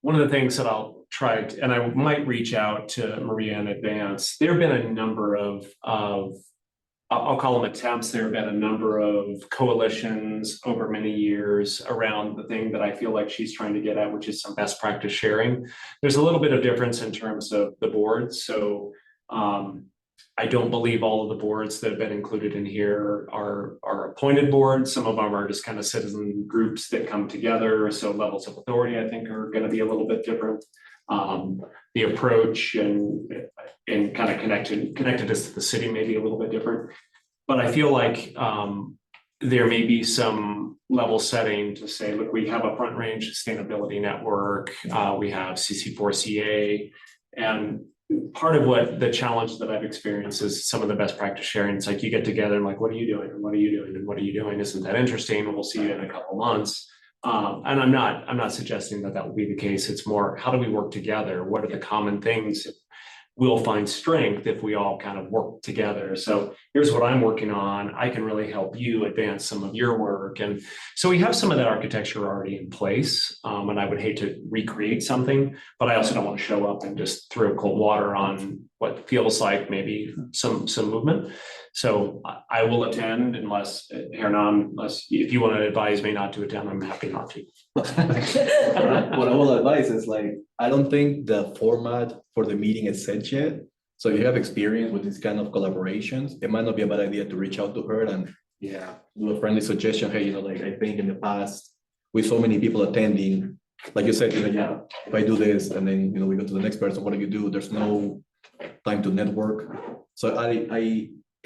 One of the things that I'll try, and I might reach out to Maria in advance, there have been a number of, I'll call them attempts, there have been a number of coalitions over many years around the thing that I feel like she's trying to get at, which is some best practice sharing. There's a little bit of difference in terms of the boards, so I don't believe all of the boards that have been included in here are appointed boards. Some of them are just kind of citizen groups that come together. So levels of authority, I think, are going to be a little bit different. The approach and kind of connectedness to the city may be a little bit different. But I feel like there may be some level setting to say, look, we have a Front Range Sustainability Network, we have CC4CA, and part of what the challenge that I've experienced is some of the best practice sharing. It's like you get together and like, what are you doing? And what are you doing? And what are you doing? Isn't that interesting? We'll see you in a couple months. And I'm not suggesting that will be the case. It's more, how do we work together? What are the common things? We'll find strength if we all kind of work together. So here's what I'm working on. I can really help you advance some of your work. And so we have some of that architecture already in place. And I would hate to recreate something, but I also don't want to show up and just throw cold water on what feels like maybe some movement. So I will attend unless, Hernan, unless if you want to advise me not to attend, I'm happy not to. What I will advise is like, I don't think the format for the meeting is set yet. So if you have experience with these kind of collaborations, it might not be a bad idea to reach out to her and Yeah. do a friendly suggestion. Hey, like I think in the past, with so many people attending, like you said, yeah, if I do this and then, we go to the next person, what do you do? There's no time to network. So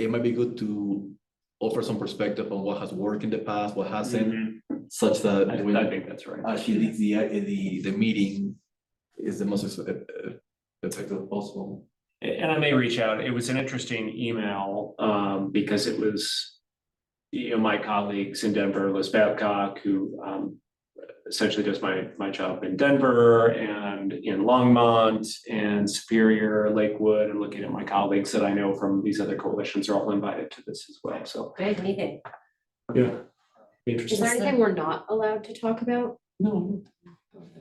it might be good to offer some perspective on what has worked in the past, what hasn't, such that I think that's right. actually the meeting is the most effective possible. And I may reach out. It was an interesting email because it was, my colleagues in Denver, Liz Babcock, who essentially does my job in Denver and in Longmont and Superior, Lakewood, and looking at my colleagues that I know from these other coalitions are all invited to this as well. So Great meeting. yeah, be Is interesting. there anything we're not allowed to talk about? No.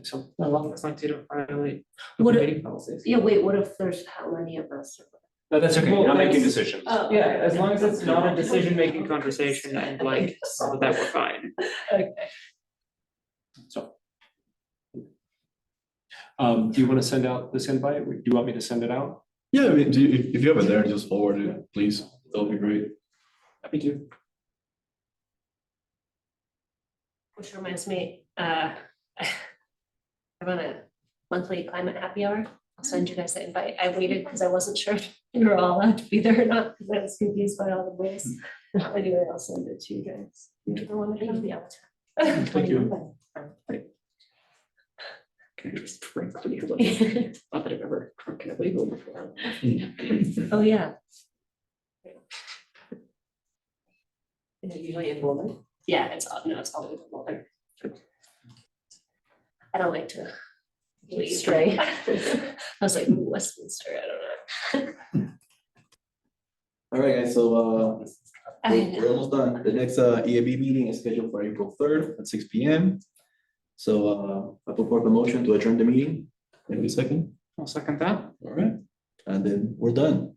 So, well, as long as you don't violate What open if- meeting policies. Yeah, wait, what if there's how many of us? No, that's okay. Well, You're not making that's- decisions. Oh. Yeah, as long as it's not a decision-making conversation and like, that we're fine. So. Do you want to send out this invite? Do you want me to send it out? Yeah, I mean, if you have it there, just forward it, please. That would be great. Happy to. Which reminds me, I'm on a monthly climate happy hour. I'll send you guys the invite. I waited because I wasn't sure if you were all allowed to be there or not, because I was confused by all the rules. Anyway, I'll send it to you guys. You ever want to come? Yeah. Thank you. Can I just frankly look? Not that I've ever drunk illegally before. Oh, yeah. Is it usually in Boulder? Yeah, it's all, no, it's all over Boulder. I don't like to leave. Stray. I was like, ooh, Westminster, I don't know. All right, guys, so I we're almost done. The next EAB meeting is scheduled for April 3rd at 6 p.m. So I put forth a motion to adjourn the meeting. Maybe a second. I'll second that. All right, and then we're done.